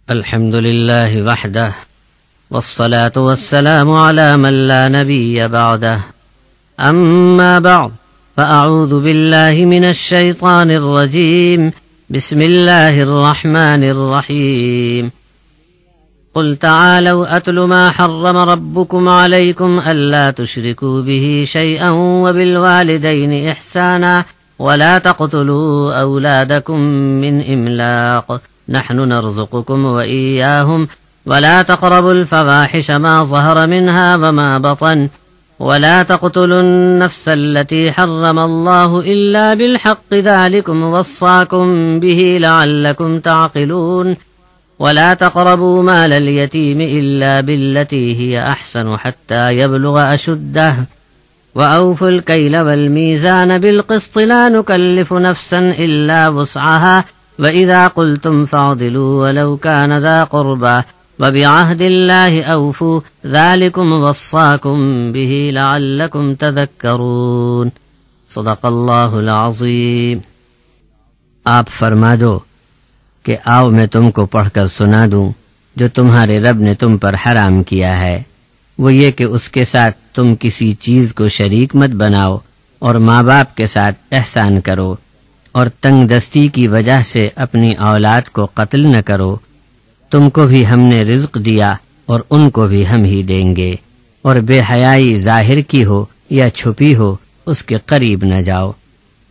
الحمد لله وحده والصلاة والسلام على من لا نبي بعده أما بعد فأعوذ بالله من الشيطان الرجيم بسم الله الرحمن الرحيم قل تعالوا أتل ما حرم ربكم عليكم ألا تشركوا به شيئا وبالوالدين إحسانا ولا تقتلوا أولادكم من إملاق نحن نرزقكم وإياهم ولا تقربوا الفواحش ما ظهر منها وما بطن ولا تقتلوا النفس التي حرم الله إلا بالحق ذلكم وصاكم به لعلكم تعقلون ولا تقربوا مال اليتيم إلا بالتي هي أحسن حتى يبلغ أشده وأوفوا الكيل والميزان بالقسط لا نكلف نفسا إلا وسعها وإذا قلتم فاعدلوا ولو كان ذا قربى وبعهد الله أوفوا ذلكم وصاكم به لعلكم تذكرون صدق اللہ العظیم۔ آپ فرما دو کہ آؤ میں تم کو پڑھ کر سنا دوں جو تمہارے رب نے تم پر حرام کیا ہے، وہ یہ کہ اس کے ساتھ تم کسی چیز کو شریک مت بناؤ اور ماں باپ کے ساتھ احسان کرو اور تنگ دستی کی وجہ سے اپنی اولاد کو قتل نہ کرو۔ تم کو بھی ہم نے رزق دیا اور ان کو بھی ہم ہی دیں گے، اور بے حیائی ظاہر کی ہو یا چھپی ہو اس کے قریب نہ جاؤ،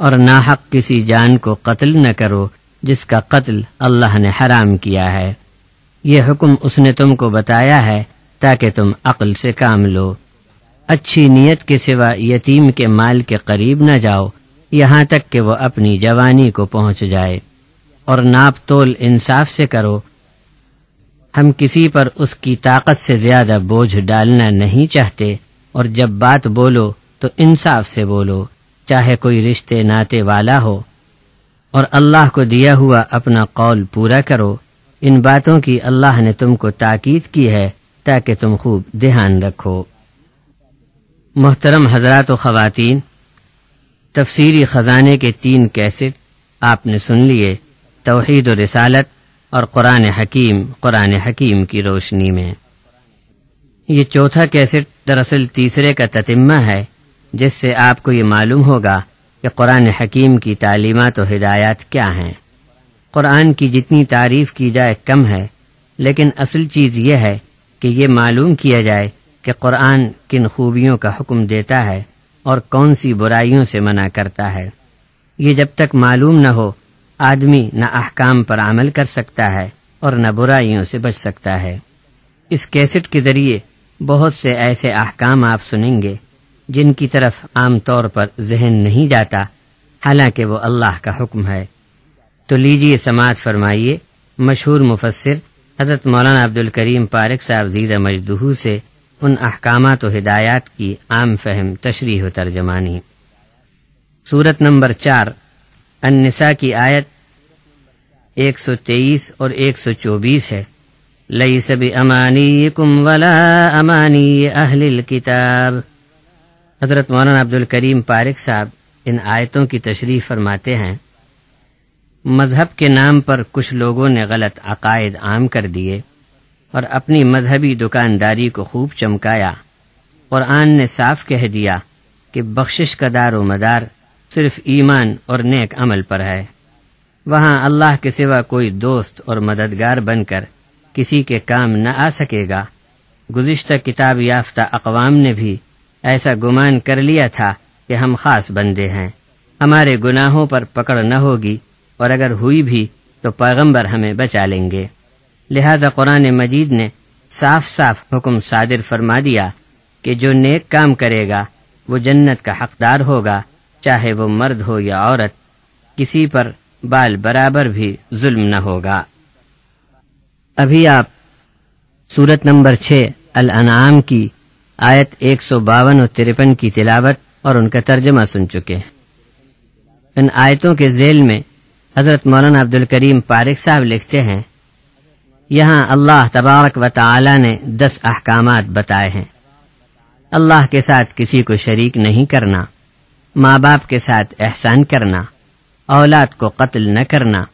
اور ناحق کسی جان کو قتل نہ کرو جس کا قتل اللہ نے حرام کیا ہے۔ یہ حکم اس نے تم کو بتایا ہے تاکہ تم عقل سے کام لو۔ اچھی نیت کے سوا یتیم کے مال کے قریب نہ جاؤ یہاں تک کہ وہ اپنی جوانی کو پہنچ جائے، اور ناپ تول انصاف سے کرو۔ ہم کسی پر اس کی طاقت سے زیادہ بوجھ ڈالنا نہیں چاہتے، اور جب بات بولو تو انصاف سے بولو، چاہے کوئی رشتے ناتے والا ہو، اور اللہ کو دیا ہوا اپنا قول پورا کرو۔ ان باتوں کی اللہ نے تم کو تاکید کی ہے تاکہ تم خوب دھیان رکھو۔ محترم حضرات و خواتین، تفسیری خزانے کے 3 کیسٹ آپ نے سن لیے، توحید و رسالت اور قرآن حکیم کی روشنی میں۔ یہ چوتھا کیسٹ دراصل تیسرے کا تتمہ ہے، جس سے آپ کو یہ معلوم ہوگا کہ قرآن حکیم کی تعلیمات و ہدایات کیا ہیں۔ قرآن کی جتنی تعریف کی جائے کم ہے، لیکن اصل چیز یہ ہے کہ یہ معلوم کیا جائے کہ قرآن کن خوبیوں کا حکم دیتا ہے اور کون سی برائیوں سے منع کرتا ہے۔ یہ جب تک معلوم نہ ہو آدمی نہ احکام پر عمل کر سکتا ہے اور نہ برائیوں سے بچ سکتا ہے۔ اس کیسٹ کے ذریعے بہت سے ایسے احکام آپ سنیں گے جن کی طرف عام طور پر ذہن نہیں جاتا، حالانکہ وہ اللہ کا حکم ہے۔ تو لیجئے سماعت فرمائیے مشہور مفسر حضرت مولانا عبدالکریم پارک صاحب زیدہ مجدہ سے ان احکامات و ہدایات کی عام فہم تشریح و ترجمانی۔ سورت نمبر 4 النساء کی آیت 123 اور 124 ہے، لیس بامانیکم ولا امانی اہل الکتاب۔ حضرت مولانا عبدالکریم پارک صاحب ان آیتوں کی تشریح فرماتے ہیں، مذہب کے نام پر کچھ لوگوں نے غلط عقائد عام کر دیے اور اپنی مذہبی دکانداری کو خوب چمکایا۔ قرآن نے صاف کہہ دیا کہ بخشش کا دار و مدار صرف ایمان اور نیک عمل پر ہے۔ وہاں اللہ کے سوا کوئی دوست اور مددگار بن کر کسی کے کام نہ آ سکے گا۔ گزشتہ کتاب یافتہ اقوام نے بھی ایسا گمان کر لیا تھا کہ ہم خاص بندے ہیں، ہمارے گناہوں پر پکڑ نہ ہوگی، اور اگر ہوئی بھی تو پیغمبر ہمیں بچا لیں گے۔ لہذا قرآن مجید نے صاف صاف حکم صادر فرما دیا کہ جو نیک کام کرے گا وہ جنت کا حقدار ہوگا، چاہے وہ مرد ہو یا عورت، کسی پر بال برابر بھی ظلم نہ ہوگا۔ ابھی آپ سورت نمبر 6 الانعام کی آیت 152 اور 53 کی تلاوت اور ان کا ترجمہ سن چکے ہیں۔ ان آیتوں کے ذیل میں حضرت مولانا عبدالکریم پارک صاحب لکھتے ہیں، یہاں اللہ تبارک و تعالی نے 10 احکامات بتائے ہیں۔ اللہ کے ساتھ کسی کو شریک نہیں کرنا، ماں باپ کے ساتھ احسان کرنا، اولاد کو قتل نہ کرنا،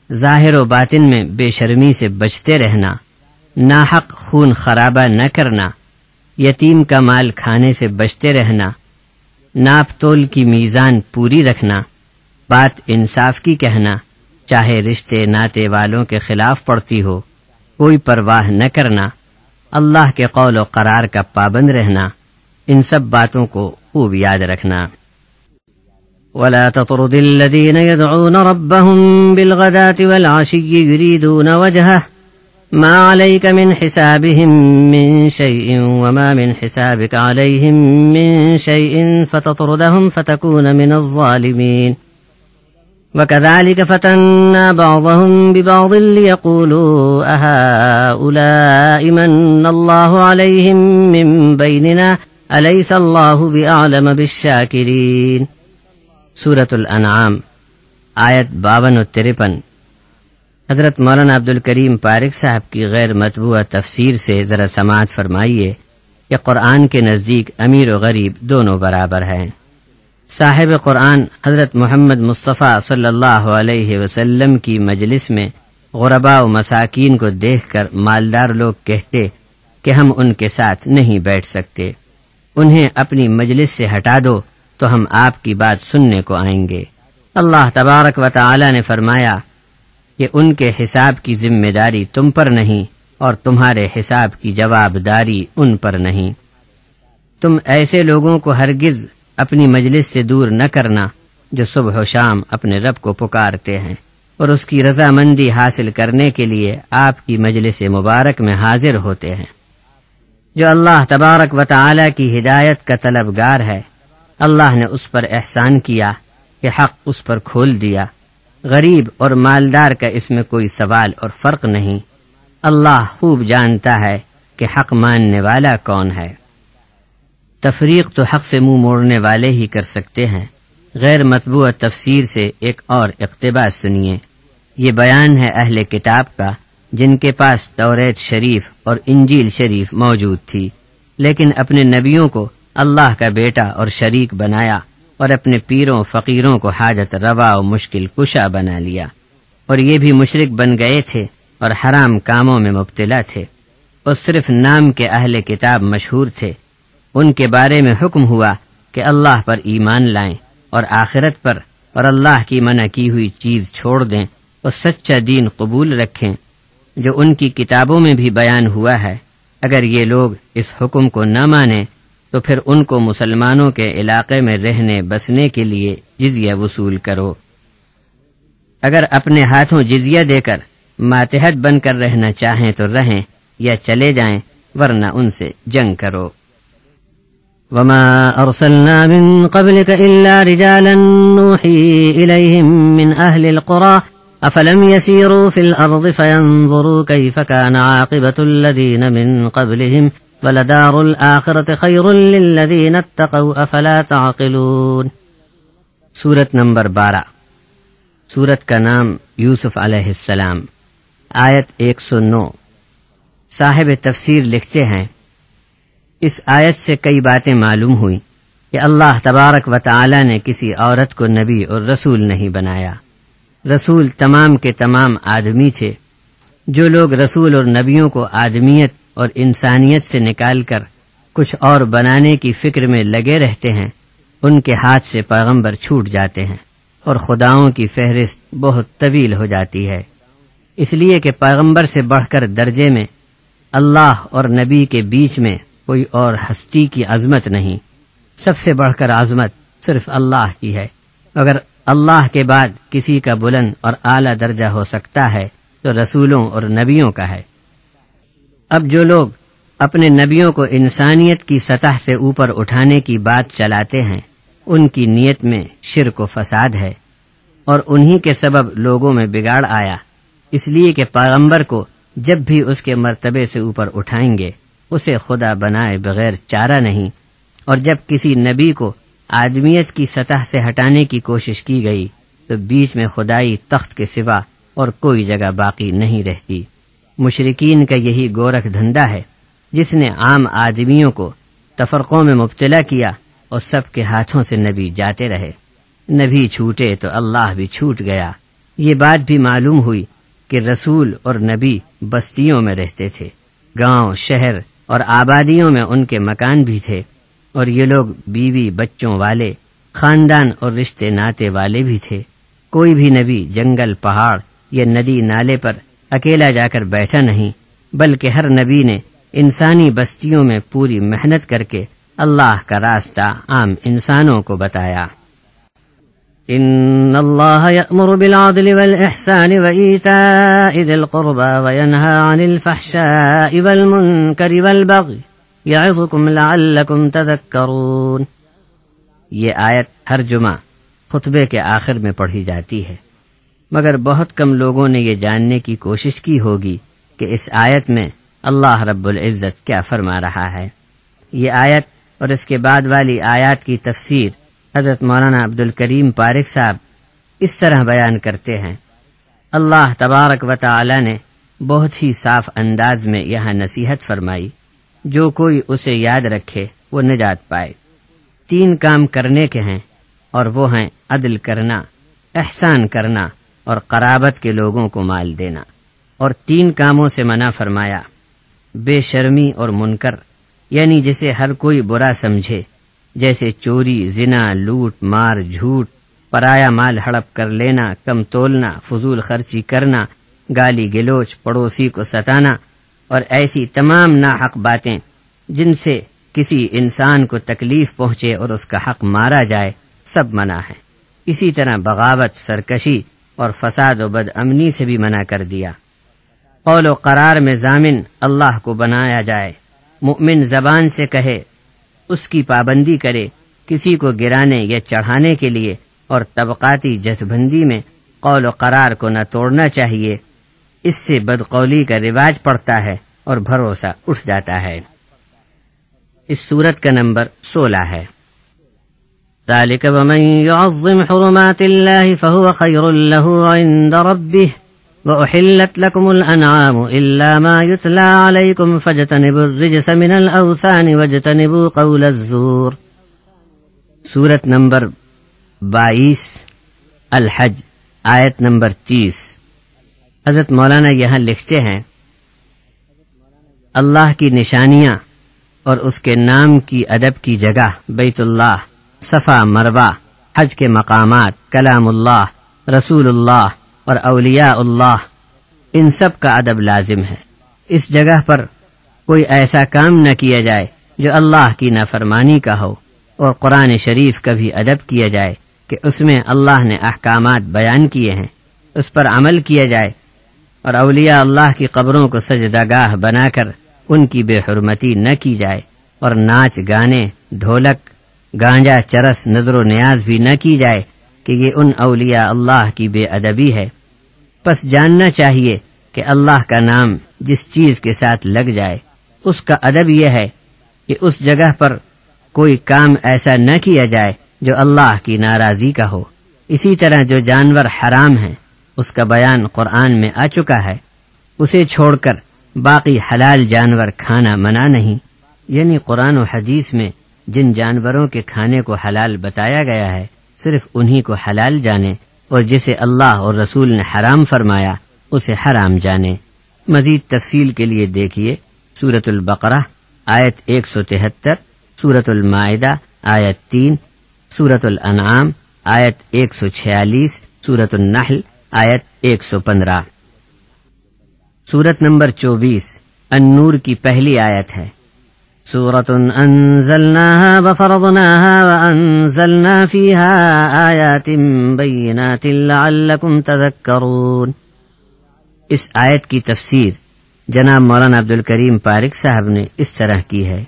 ظاہر و باطن میں بے شرمی سے بچتے رہنا، ناحق خون خرابہ نہ کرنا، یتیم کا مال کھانے سے بچتے رہنا، ناپ تول کی میزان پوری رکھنا، بات انصاف کی کہنا، چاہے رشتے ناتے والوں کے خلاف پڑتی ہو، کوئی پرواہ نہ کرنا، اللہ کے قول و قرار کا پابند رہنا، ان سب باتوں کو خوب یاد رکھنا۔ وَلَا تَطْرُدِ الَّذِينَ يَدْعُونَ رَبَّهُمْ بِالْغَدَاةِ وَالْعَشِيِّ يُرِيدُونَ وَجْهَهُ مَا عَلَيْكَ مِنْ حِسَابِهِمْ مِنْ شَيْءٍ وَمَا مِنْ حِسَابِكَ عَلَيْهِمْ مِنْ شَيْءٍ فَتَطْرُدَهُمْ فَتَكُونَ مِنَ الظَّالِمِينَ وَكَذَلِكَ فَتَنَّا بَعْضَهُمْ بِبَعْضٍ لِيَقُولُوا أَهَؤُلَاءِ مَنَّ اللَّهُ عَلَيْهِمْ مِنْ بَيْنِنَا أَلَيْسَ اللَّهُ بِأَعْلَمَ بِالشَّاكِرِينَ۔ سورۃ الانعام آیت 52 و 53۔ حضرت مولانا عبدالکریم پارک صاحب کی غیر مطبوعہ تفسیر سے ذرا سماعت فرمائیے کہ قرآن کے نزدیک امیر و غریب دونوں برابر ہیں۔ صاحب قرآن حضرت محمد مصطفیٰ صلی اللہ علیہ وسلم کی مجلس میں غرباء و مساکین کو دیکھ کر مالدار لوگ کہتے کہ ہم ان کے ساتھ نہیں بیٹھ سکتے، انہیں اپنی مجلس سے ہٹا دو تو ہم آپ کی بات سننے کو آئیں گے۔ اللہ تبارک و تعالی نے فرمایا کہ ان کے حساب کی ذمہ داری تم پر نہیں اور تمہارے حساب کی جواب داری ان پر نہیں۔ تم ایسے لوگوں کو ہرگز اپنی مجلس سے دور نہ کرنا جو صبح و شام اپنے رب کو پکارتے ہیں اور اس کی رضامندی حاصل کرنے کے لیے آپ کی مجلس مبارک میں حاضر ہوتے ہیں۔ جو اللہ تبارک و تعالی کی ہدایت کا طلبگار ہے، اللہ نے اس پر احسان کیا کہ حق اس پر کھول دیا۔ غریب اور مالدار کا اس میں کوئی سوال اور فرق نہیں۔ اللہ خوب جانتا ہے کہ حق ماننے والا کون ہے۔ تفریق تو حق سے منہ موڑنے والے ہی کر سکتے ہیں۔ غیر مطبوع تفسیر سے ایک اور اقتباس سنیے۔ یہ بیان ہے اہل کتاب کا جن کے پاس توریت شریف اور انجیل شریف موجود تھی، لیکن اپنے نبیوں کو اللہ کا بیٹا اور شریک بنایا اور اپنے پیروں فقیروں کو حاجت روا و مشکل کشا بنا لیا، اور یہ بھی مشرک بن گئے تھے اور حرام کاموں میں مبتلا تھے، اور صرف نام کے اہل کتاب مشہور تھے۔ ان کے بارے میں حکم ہوا کہ اللہ پر ایمان لائیں اور آخرت پر اور اللہ کی منع کی ہوئی چیز چھوڑ دیں اور سچا دین قبول رکھیں جو ان کی کتابوں میں بھی بیان ہوا ہے۔ اگر یہ لوگ اس حکم کو نہ مانیں تو پھر ان کو مسلمانوں کے علاقے میں رہنے بسنے کے لیے جزیہ وصول کرو۔ اگر اپنے ہاتھوں جزیہ دے کر ماتحت بن کر رہنا چاہیں تو رہیں یا چلے جائیں، ورنہ ان سے جنگ کرو۔ وَمَا أَرْسَلْنَا مِن قَبْلِكَ إِلَّا رِجَالًا نُوحِي إِلَيْهِم مِّنْ أَهْلِ الْقُرَىٰ أَفَلَمْ يَسِيرُوا فِي الْأَرْضِ فَيَنظُرُوا كَيْفَ كَانَ عَاقِبَةُ الَّذِينَ مِن قَبْلِهِمْ وَلَدَارُ الْآخِرَةِ خَيْرٌ لِّلَّذِينَ اتَّقَوْا أَفَلَا تَعْقِلُونَ۔ سورت نمبر 12۔ سورت کا نام یوسف علیہ السلام، آیت 109۔ صاحب تفسیر لکھتے ہیں اس آیت سے کئی باتیں معلوم ہوئی کہ اللہ تبارک و تعالی نے کسی عورت کو نبی اور رسول نہیں بنایا۔ رسول تمام کے تمام آدمی تھے۔ جو لوگ رسول اور نبیوں کو آدمیت اور انسانیت سے نکال کر کچھ اور بنانے کی فکر میں لگے رہتے ہیں، ان کے ہاتھ سے پیغمبر چھوٹ جاتے ہیں اور خداؤں کی فہرست بہت طویل ہو جاتی ہے، اس لیے کہ پیغمبر سے بڑھ کر درجے میں اللہ اور نبی کے بیچ میں کوئی اور ہستی کی عظمت نہیں۔ سب سے بڑھ کر عظمت صرف اللہ کی ہے۔ اگر اللہ کے بعد کسی کا بلند اور اعلیٰ درجہ ہو سکتا ہے تو رسولوں اور نبیوں کا ہے۔ اب جو لوگ اپنے نبیوں کو انسانیت کی سطح سے اوپر اٹھانے کی بات چلاتے ہیں، ان کی نیت میں شرک و فساد ہے، اور انہی کے سبب لوگوں میں بگاڑ آیا، اس لیے کہ پیغمبر کو جب بھی اس کے مرتبے سے اوپر اٹھائیں گے اسے خدا بنائے بغیر چارہ نہیں، اور جب کسی نبی کو آدمیت کی سطح سے ہٹانے کی کوشش کی گئی تو بیچ میں خدائی تخت کے سوا اور کوئی جگہ باقی نہیں رہتی۔ مشرکین کا یہی گورکھ دھندا ہے جس نے عام آدمیوں کو تفرقوں میں مبتلا کیا اور اور سب کے ہاتھوں سے نبی جاتے رہے، نبی چھوٹے تو اللہ بھی چھوٹ گیا، یہ بات بھی معلوم ہوئی کہ رسول اور نبی بستیوں میں رہتے تھے، گاؤں، شہر اور آبادیوں میں ان کے مکان بھی تھے، اور یہ لوگ بیوی بچوں والے، خاندان اور رشتے ناتے والے بھی تھے۔ کوئی بھی نبی جنگل، پہاڑ یا ندی نالے پر اکیلا جا کر بیٹھا نہیں، بلکہ ہر نبی نے انسانی بستیوں میں پوری محنت کر کے اللہ کا راستہ عام انسانوں کو بتایا۔ ان اللہ یأمر بالعدل والإحسان وإیتاء ذی القربى وینہی عن الفحشاء والمنکر والبغی یعظکم لعلکم تذکرون۔ یہ آیت ہر جمعہ خطبے کے آخر میں پڑھی جاتی ہے، مگر بہت کم لوگوں نے یہ جاننے کی کوشش کی ہوگی کہ اس آیت میں اللہ رب العزت کیا فرما رہا ہے۔ یہ آیت اور اس کے بعد والی آیات کی تفسیر حضرت مولانا عبدالکریم پارک صاحب اس طرح بیان کرتے ہیں۔ اللہ تبارک و تعالی نے بہت ہی صاف انداز میں یہاں نصیحت فرمائی، جو کوئی اسے یاد رکھے وہ نجات پائے۔ 3 کام کرنے کے ہیں، اور وہ ہیں عدل کرنا، احسان کرنا اور قرابت کے لوگوں کو مال دینا، اور 3 کاموں سے منع فرمایا، بے شرمی اور منکر، یعنی جسے ہر کوئی برا سمجھے، جیسے چوری، زنا، لوٹ مار، جھوٹ، پرایا مال ہڑپ کر لینا، کم تولنا، فضول خرچی کرنا، گالی گلوچ، پڑوسی کو ستانا اور ایسی تمام ناحق باتیں جن سے کسی انسان کو تکلیف پہنچے اور اس کا حق مارا جائے، سب منع ہے۔ اسی طرح بغاوت، سرکشی اور فساد و بد امنی سے بھی منع کر دیا۔ قول و قرار میں ضامن اللہ کو بنایا جائے، مؤمن زبان سے کہے، اس کی پابندی کرے، کسی کو گرانے یا چڑھانے کے لیے، اور طبقاتی جتھبندی میں قول و قرار کو نہ توڑنا چاہیے، اس سے بدقولی کا رواج پڑتا ہے اور بھروسہ اٹھ جاتا ہے۔ اس سورت کا نمبر 16 ہے۔ ذَلِكَ وَمَن يُعَظِّمْ حُرُمَاتِ اللَّهِ فَهُوَ خَيْرٌ لَهُ عِندَ رَبِّهِ وَأُحِلَّتْ لَكُمُ الْأَنْعَامُ إِلَّا مَا يُتْلَى عَلَيْكُمْ فَاجْتَنِبُوا الرِّجْسَ مِنَ الْأَوْثَانِ وَاجْتَنِبُوا قَوْلَ الزُّورِ۔ سورت نمبر 22 الحج، آیت نمبر 30۔ حضرت مولانا یہاں لکھتے ہیں، اللہ کی نشانیاں اور اس کے نام کی ادب کی جگہ بیت اللہ، صفا مروہ، حج کے مقامات، کلام اللہ، رسول اللہ اور اولیاء اللہ، ان سب کا ادب لازم ہے۔ اس جگہ پر کوئی ایسا کام نہ کیا جائے جو اللہ کی نافرمانی کا ہو، اور قرآن شریف کا بھی ادب کیا جائے کہ اس میں اللہ نے احکامات بیان کیے ہیں، اس پر عمل کیا جائے، اور اولیاء اللہ کی قبروں کو سجدہ گاہ بنا کر ان کی بے حرمتی نہ کی جائے، اور ناچ گانے، ڈھولک، گانجا، چرس، نظر و نیاز بھی نہ کی جائے کہ یہ ان اولیاء اللہ کی بے ادبی ہے۔ پس جاننا چاہیے کہ اللہ کا نام جس چیز کے ساتھ لگ جائے اس کا ادب یہ ہے کہ اس جگہ پر کوئی کام ایسا نہ کیا جائے جو اللہ کی ناراضی کا ہو۔ اسی طرح جو جانور حرام ہیں اس کا بیان قرآن میں آ چکا ہے، اسے چھوڑ کر باقی حلال جانور کھانا منع نہیں، یعنی قرآن و حدیث میں جن جانوروں کے کھانے کو حلال بتایا گیا ہے صرف انہی کو حلال جانے، اور جسے اللہ اور رسول نے حرام فرمایا اسے حرام جانے۔ مزید تفصیل کے لیے دیکھیے سورۃ البقرہ آیت 173، سورۃ المائدہ آیت 3، سورۃ الانعام آیت 146، سورۃ النحل آیت 115۔ سورت نمبر 24 النور کی پہلی آیت ہے۔ سورۃ انزلناها وفرضناها وانزلنا فيها آیات بینات لعلکم تذکرون۔ اس آیت کی تفسیر جناب مولانا عبدالکریم پارک صاحب نے اس طرح کی ہے،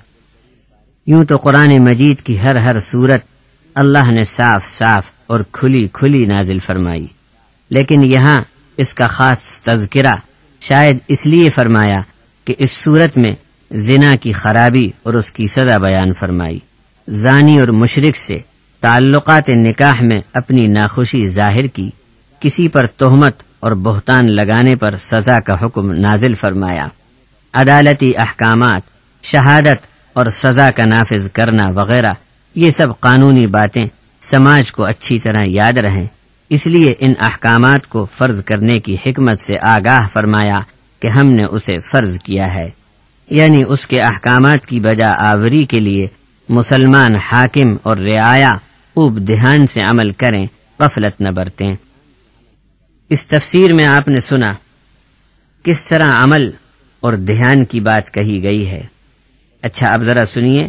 یوں تو قرآن مجید کی ہر سورت اللہ نے صاف صاف اور کھلی کھلی نازل فرمائی، لیکن یہاں اس کا خاص تذکرہ شاید اس لیے فرمایا کہ اس صورت میں زنا کی خرابی اور اس کی سزا بیان فرمائی۔ زانی اور مشرک سے تعلقات نکاح میں اپنی ناخوشی ظاہر کی، کسی پر تہمت اور بہتان لگانے پر سزا کا حکم نازل فرمایا۔ عدالتی احکامات، شہادت اور سزا کا نافذ کرنا وغیرہ، یہ سب قانونی باتیں سماج کو اچھی طرح یاد رہیں، اس لیے ان احکامات کو فرض کرنے کی حکمت سے آگاہ فرمایا کہ ہم نے اسے فرض کیا ہے، یعنی اس کے احکامات کی بجا آوری کے لیے مسلمان حاکم اور رعایا خوب دھیان سے عمل کریں، غفلت نہ برتیں۔ اس تفسیر میں آپ نے سنا کس طرح عمل اور دھیان کی بات کہی گئی ہے۔ اچھا اب ذرا سنیے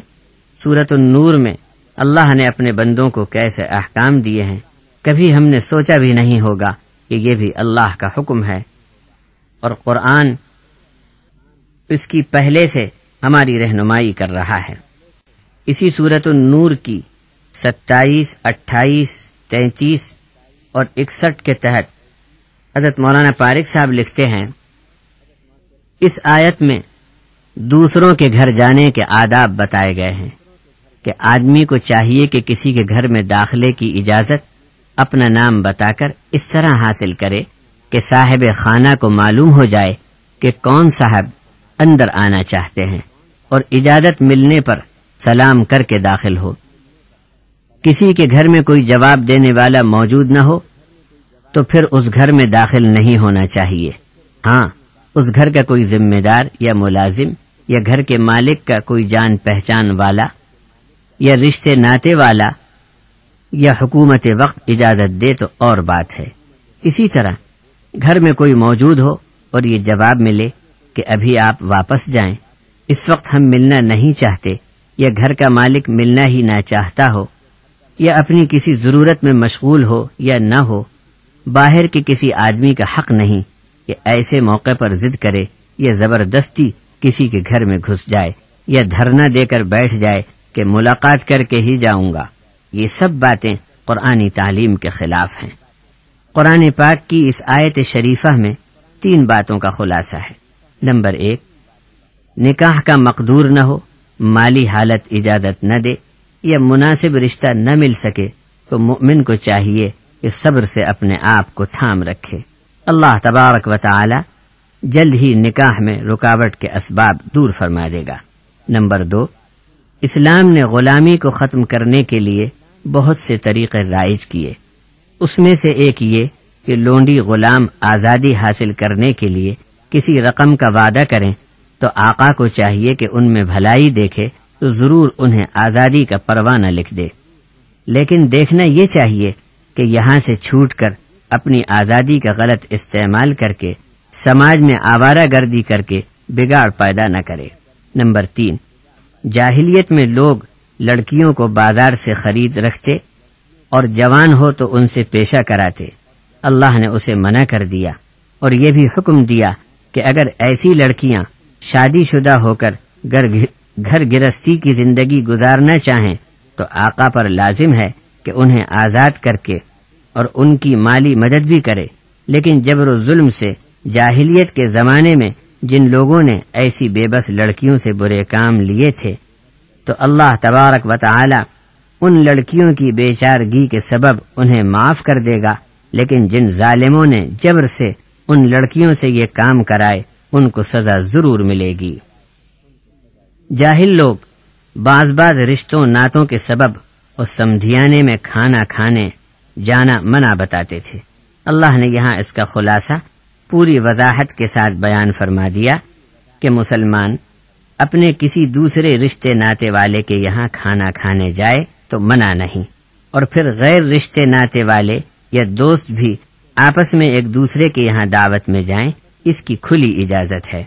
سورۃ النور میں اللہ نے اپنے بندوں کو کیسے احکام دیے ہیں۔ کبھی ہم نے سوچا بھی نہیں ہوگا کہ یہ بھی اللہ کا حکم ہے، اور قرآن اس کی پہلے سے ہماری رہنمائی کر رہا ہے۔ اسی سورۃ النور کی 27، 28، 33 اور 61 کے تحت حضرت مولانا پارک صاحب لکھتے ہیں، اس آیت میں دوسروں کے گھر جانے کے آداب بتائے گئے ہیں کہ آدمی کو چاہیے کہ کسی کے گھر میں داخلے کی اجازت اپنا نام بتا کر اس طرح حاصل کرے کہ صاحب خانہ کو معلوم ہو جائے کہ کون صاحب اندر آنا چاہتے ہیں، اور اجازت ملنے پر سلام کر کے داخل ہو۔ کسی کے گھر میں کوئی جواب دینے والا موجود نہ ہو تو پھر اس گھر میں داخل نہیں ہونا چاہیے۔ ہاں، اس گھر کا کوئی ذمہ دار یا ملازم یا گھر کے مالک کا کوئی جان پہچان والا یا رشتے ناتے والا یا حکومت وقت اجازت دے تو اور بات ہے۔ اسی طرح گھر میں کوئی موجود ہو اور یہ جواب ملے کہ ابھی آپ واپس جائیں، اس وقت ہم ملنا نہیں چاہتے، یا گھر کا مالک ملنا ہی نہ چاہتا ہو، یا اپنی کسی ضرورت میں مشغول ہو یا نہ ہو، باہر کے کسی آدمی کا حق نہیں کہ ایسے موقع پر ضد کرے یا زبردستی کسی کے گھر میں گھس جائے یا دھرنا دے کر بیٹھ جائے کہ ملاقات کر کے ہی جاؤں گا۔ یہ سب باتیں قرآنی تعلیم کے خلاف ہیں۔ قرآن پاک کی اس آیت شریفہ میں 3 باتوں کا خلاصہ ہے۔ نمبر 1، نکاح کا مقدور نہ ہو، مالی حالت اجازت نہ دے یا مناسب رشتہ نہ مل سکے تو مومن کو چاہیے کہ صبر سے اپنے آپ کو تھام رکھے۔ اللہ تبارک و تعالی جلد ہی نکاح میں رکاوٹ کے اسباب دور فرما دے گا۔ نمبر 2، اسلام نے غلامی کو ختم کرنے کے لیے بہت سے طریقے رائج کیے۔ اس میں سے ایک یہ کہ لونڈی غلام آزادی حاصل کرنے کے لیے کسی رقم کا وعدہ کریں تو آقا کو چاہیے کہ ان میں بھلائی دیکھے تو ضرور انہیں آزادی کا پروانہ لکھ دے، لیکن دیکھنا یہ چاہیے کہ یہاں سے چھوٹ کر اپنی آزادی کا غلط استعمال کر کے سماج میں آوارہ گردی کر کے بگاڑ پیدا نہ کرے۔ نمبر 3، جاہلیت میں لوگ لڑکیوں کو بازار سے خرید رکھتے اور جوان ہو تو ان سے پیشہ کراتے۔ اللہ نے اسے منع کر دیا اور یہ بھی حکم دیا کہ اگر ایسی لڑکیاں شادی شدہ ہو کر گھر گرستی کی زندگی گزارنا چاہیں تو آقا پر لازم ہے کہ انہیں آزاد کر کے اور ان کی مالی مدد بھی کرے۔ لیکن جبر و ظلم سے جاہلیت کے زمانے میں جن لوگوں نے ایسی بے بس لڑکیوں سے برے کام لیے تھے تو اللہ تبارک و تعالی ان لڑکیوں کی بیچارگی کے سبب انہیں معاف کر دے گا، لیکن جن ظالموں نے جبر سے ان لڑکیوں سے یہ کام کرائے ان کو سزا ضرور ملے گی۔ جاہل لوگ بعض رشتوں ناتوں کے سبب اور سمدھیانے میں کھانا کھانے جانا منع بتاتے تھے۔ اللہ نے یہاں اس کا خلاصہ پوری وضاحت کے ساتھ بیان فرما دیا کہ مسلمان اپنے کسی دوسرے رشتے ناتے والے کے یہاں کھانا کھانے جائے تو منع نہیں، اور پھر غیر رشتے ناتے والے یا دوست بھی آپس میں ایک دوسرے کے یہاں دعوت میں جائیں، اس کی کھلی اجازت ہے۔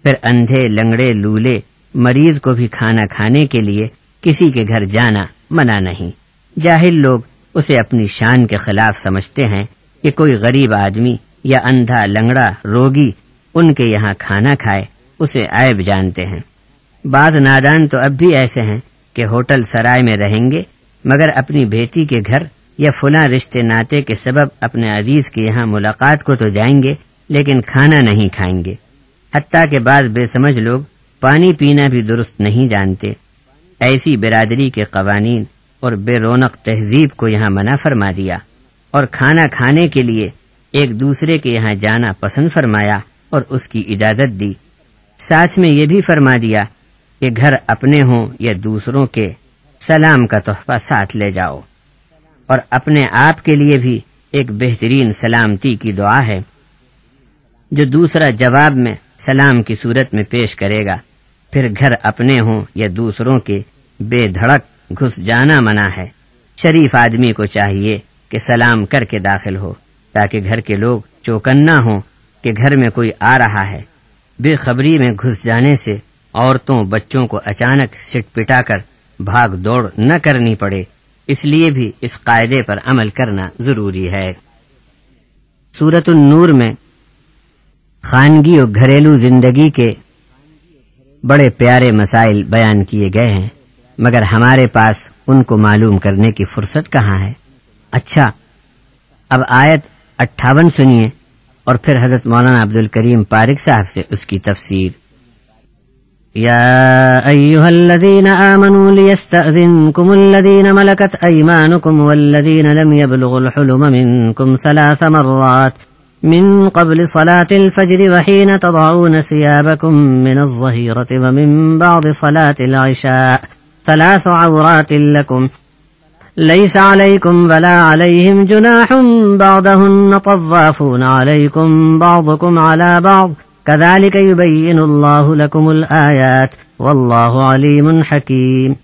پھر اندھے، لنگڑے، لولے، مریض کو بھی کھانا کھانے کے لیے کسی کے گھر جانا منع نہیں۔ جاہل لوگ اسے اپنی شان کے خلاف سمجھتے ہیں کہ کوئی غریب آدمی یا اندھا، لنگڑا، روگی ان کے یہاں کھانا کھائے، اسے عیب جانتے ہیں۔ بعض نادان تو اب بھی ایسے ہیں کہ ہوٹل سرائے میں رہیں گے مگر اپنی بیٹی کے گھر یا فلاں رشتے ناتے کے سبب اپنے عزیز کے یہاں ملاقات کو تو جائیں گے لیکن کھانا نہیں کھائیں گے۔ حتیٰ کہ بعض بے سمجھ لوگ پانی پینا بھی درست نہیں جانتے۔ ایسی برادری کے قوانین اور بے رونق تہذیب کو یہاں منع فرما دیا اور کھانا کھانے کے لیے ایک دوسرے کے یہاں جانا پسند فرمایا اور اس کی اجازت دی۔ ساتھ میں یہ بھی فرما دیا کہ گھر اپنے ہوں یا دوسروں کے، سلام کا تحفہ ساتھ لے جاؤ، اور اپنے آپ کے لیے بھی ایک بہترین سلامتی کی دعا ہے جو دوسرا جواب میں سلام کی صورت میں پیش کرے گا. پھر گھر اپنے ہوں یا دوسروں کے بے دھڑک گھس جانا منع ہے. شریف آدمی کو چاہیے کہ سلام کر کے داخل ہو تاکہ گھر کے لوگ چوکنا ہوں کہ گھر میں کوئی آ رہا ہے. بے خبری میں گھس جانے سے عورتوں بچوں کو اچانک سٹ پٹا کر بھاگ دوڑ نہ کرنی پڑے، اس لیے بھی اس قاعدے پر عمل کرنا ضروری ہے. سورۃ النور میں خانگی اور گھریلو زندگی کے بڑے پیارے مسائل بیان کیے گئے ہیں، مگر ہمارے پاس ان کو معلوم کرنے کی فرصت کہاں ہے. اچھا، اب آیت 58 سنیے اور پھر حضرت مولانا عبدالکریم پارک صاحب سے اس کی تفسیر. یا ایھا الذین آمنوا لیستأذنکم الذین ملکت ایمانکم والذین لم یبلغوا الحلم منکم 3 مرات من قبل صلاة الفجر وحین تضعون ثيابکم من الظہیرة ومن بعد صلاة العشاء 3 عورات لکم ليس عليكم ولا عليهم جناح بعضهن طوافون عليكم بعضكم على بعض كذلك يبين الله لكم الآيات والله عليم حكيم.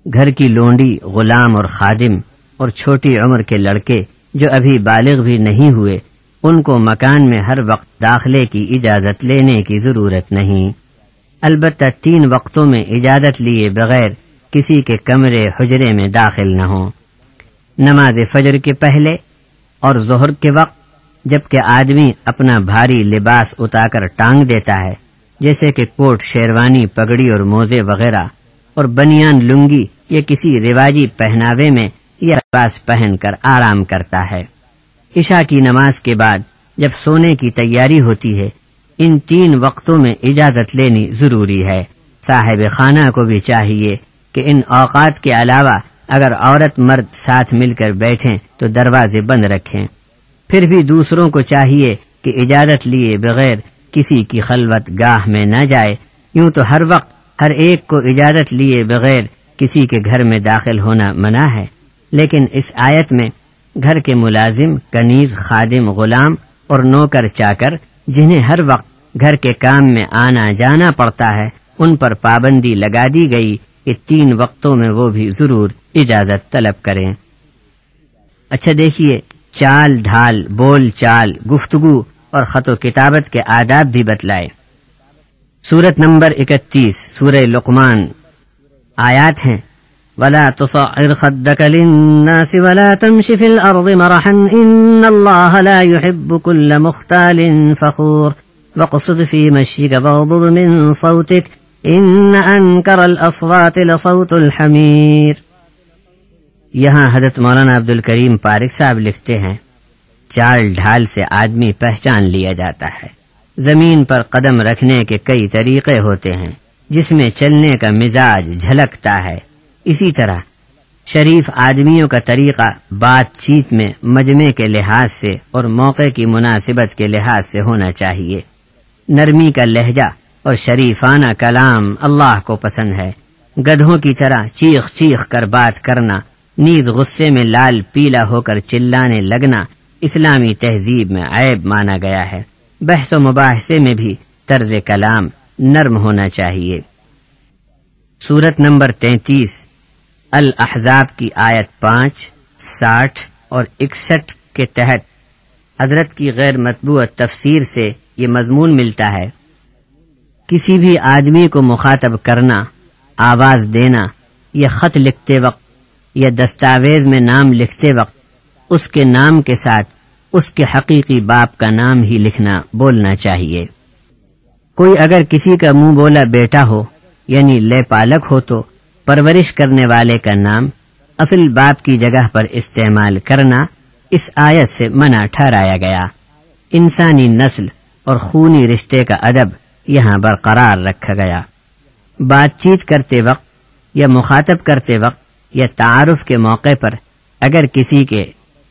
گھر کی لونڈی، غلام اور خادم اور چھوٹی عمر کے لڑکے جو ابھی بالغ بھی نہیں ہوئے، ان کو مکان میں ہر وقت داخلے کی اجازت لینے کی ضرورت نہیں، البتہ 3 وقتوں میں اجازت لیے بغیر کسی کے کمرے حجرے میں داخل نہ ہوں. نماز فجر کے پہلے اور ظہر کے وقت جبکہ آدمی اپنا بھاری لباس اتار کر ٹانگ دیتا ہے، جیسے کہ کوٹ، شیروانی، پگڑی اور موزے وغیرہ، اور بنیان، لنگی یا کسی رواجی پہناوے میں یہ لباس پہن کر آرام کرتا ہے. عشاء کی نماز کے بعد جب سونے کی تیاری ہوتی ہے، ان 3 وقتوں میں اجازت لینی ضروری ہے. صاحب خانہ کو بھی چاہیے کہ ان اوقات کے علاوہ اگر عورت مرد ساتھ مل کر بیٹھیں تو دروازے بند رکھیں. پھر بھی دوسروں کو چاہیے کہ اجازت لیے بغیر کسی کی خلوت گاہ میں نہ جائے. یوں تو ہر وقت ہر ایک کو اجازت لیے بغیر کسی کے گھر میں داخل ہونا منع ہے، لیکن اس آیت میں گھر کے ملازم، کنیز، خادم، غلام اور نوکر چاکر جنہیں ہر وقت گھر کے کام میں آنا جانا پڑتا ہے، ان پر پابندی لگا دی گئی کہ 3 وقتوں میں وہ بھی ضرور اجازت طلب کریں. اچھا دیکھیے، چال ڈھال، بول چال، گفتگو اور خط و کتابت کے آداب بھی بتلائے. سورت نمبر 31 سورہ لقمان. آیات ہیں: وَلَا تُصَعِّرْ خَدَّكَ لِلنَّاسِ وَلَا تَمْشِ فِي الْأَرْضِ مَرَحًا إِنَّ اللَّهَ لَا يُحِبُّ كُلَّ مُخْتَالٍ فَخُورٍ وَاقْصِدْ فِي مَشْيِكَ وَاغْضُضْ مِنْ صَوْتِكَ إِنَّ أَنكَرَ الْأَصْوَاتِ لَصَوْتُ الْحَمِيرِ. یہاں حضرت مولانا عبدالکریم پارک صاحب لکھتے ہیں، چال ڈھال سے آدمی پہچان لیا جاتا ہے. زمین پر قدم رکھنے کے کئی طریقے ہوتے ہیں جس میں چلنے کا مزاج جھلکتا ہے. اسی طرح شریف آدمیوں کا طریقہ بات چیت میں مجمع کے لحاظ سے اور موقع کی مناسبت کے لحاظ سے ہونا چاہیے. نرمی کا لہجہ اور شریفانہ کلام اللہ کو پسند ہے. گدھوں کی طرح چیخ چیخ کر بات کرنا، نیز غصے میں لال پیلا ہو کر چلانے لگنا اسلامی تہذیب میں عیب مانا گیا ہے. بحث و مباحثے میں بھی طرز کلام نرم ہونا چاہیے. سورت نمبر 33 الاحزاب کی آیت 5، 60 اور 61 کے تحت حضرت کی غیر مطبوع تفسیر سے یہ مضمون ملتا ہے: کسی بھی آدمی کو مخاطب کرنا، آواز دینا یا خط لکھتے وقت یا دستاویز میں نام لکھتے وقت اس کے نام کے ساتھ اس کے حقیقی باپ کا نام ہی لکھنا بولنا چاہیے. کوئی اگر کسی کا منہ بولا بیٹا ہو یعنی لے پالک ہو تو پرورش کرنے والے کا نام اصل باپ کی جگہ پر استعمال کرنا اس آیت سے منع ٹھہرایا گیا. انسانی نسل اور خونی رشتے کا ادب یہاں برقرار رکھا گیا. بات چیت کرتے وقت یا مخاطب کرتے وقت یا تعارف کے موقع پر اگر کسی کے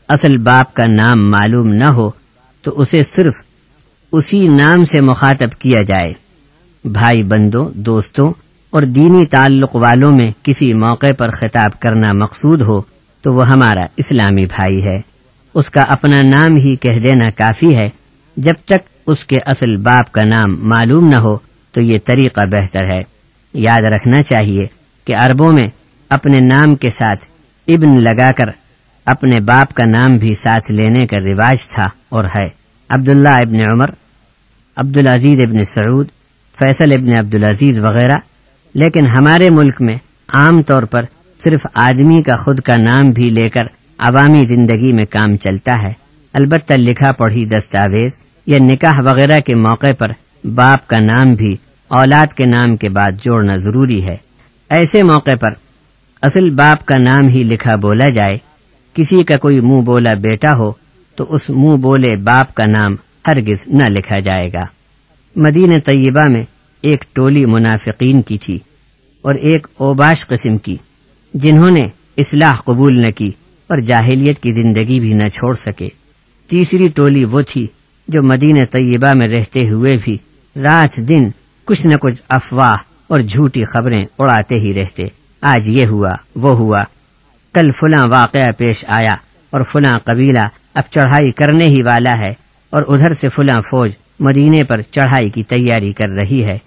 اصل باپ کا نام معلوم نہ ہو تو اسے صرف اسی نام سے مخاطب کیا جائے. بھائی بندوں، دوستوں اور دینی تعلق والوں میں کسی موقع پر خطاب کرنا مقصود ہو تو وہ ہمارا اسلامی بھائی ہے. اس کا اپنا نام ہی کہہ دینا کافی ہے۔ جب تک اس کے اصل باپ کا نام معلوم نہ ہو تو یہ طریقہ بہتر ہے۔ یاد رکھنا چاہیے کہ عربوں میں اپنے نام کے ساتھ ابن لگا کر اپنے باپ کا نام بھی ساتھ لینے کا رواج تھا اور ہے۔ عبداللہ ابن عمر، عبدالعزیز ابن سعود، فیصل ابن عبدالعزیز وغیرہ۔ لیکن ہمارے ملک میں عام طور پر صرف آدمی کا خود کا نام بھی لے کر عوامی زندگی میں کام چلتا ہے۔ البتہ لکھا پڑھی دستاویز یا نکاح وغیرہ کے موقع پر باپ کا نام بھی اولاد کے نام کے بعد جوڑنا ضروری ہے۔ ایسے موقع پر اصل باپ کا نام ہی لکھا بولا جائے۔ کسی کا کوئی منہ بولا بیٹا ہو تو اس منہ بولے باپ کا نام ہرگز نہ لکھا جائے گا۔ مدینہ طیبہ میں ایک ٹولی منافقین کی تھی اور ایک اوباش قسم کی، جنہوں نے اصلاح قبول نہ کی اور جاہلیت کی زندگی بھی نہ چھوڑ سکے۔ تیسری ٹولی وہ تھی جو مدینہ طیبہ میں رہتے ہوئے بھی رات دن کچھ نہ کچھ افواہ اور جھوٹی خبریں اڑاتے ہی رہتے۔ آج یہ ہوا، وہ ہوا، کل فلاں واقعہ پیش آیا اور فلاں قبیلہ اب چڑھائی کرنے ہی والا ہے اور ادھر سے فلاں فوج مدینے پر چڑھائی کی تیاری کر رہی ہے۔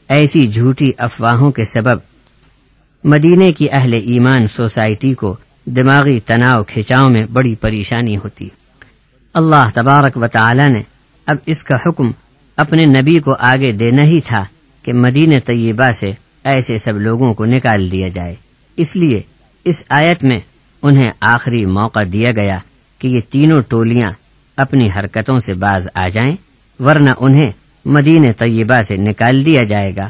ایسی جھوٹی افواہوں کے سبب مدینے کی اہل ایمان سوسائٹی کو دماغی تناؤ کھچاؤ میں بڑی پریشانی ہوتی۔ اللہ تبارک و تعالی نے اب اس کا حکم اپنے نبی کو آگے دینا ہی تھا کہ مدینہ طیبہ سے ایسے سب لوگوں کو نکال دیا جائے۔ اس لیے اس آیت میں انہیں آخری موقع دیا گیا کہ یہ تینوں ٹولیاں اپنی حرکتوں سے باز آ جائیں، ورنہ انہیں مدینہ طیبہ سے نکال دیا جائے گا،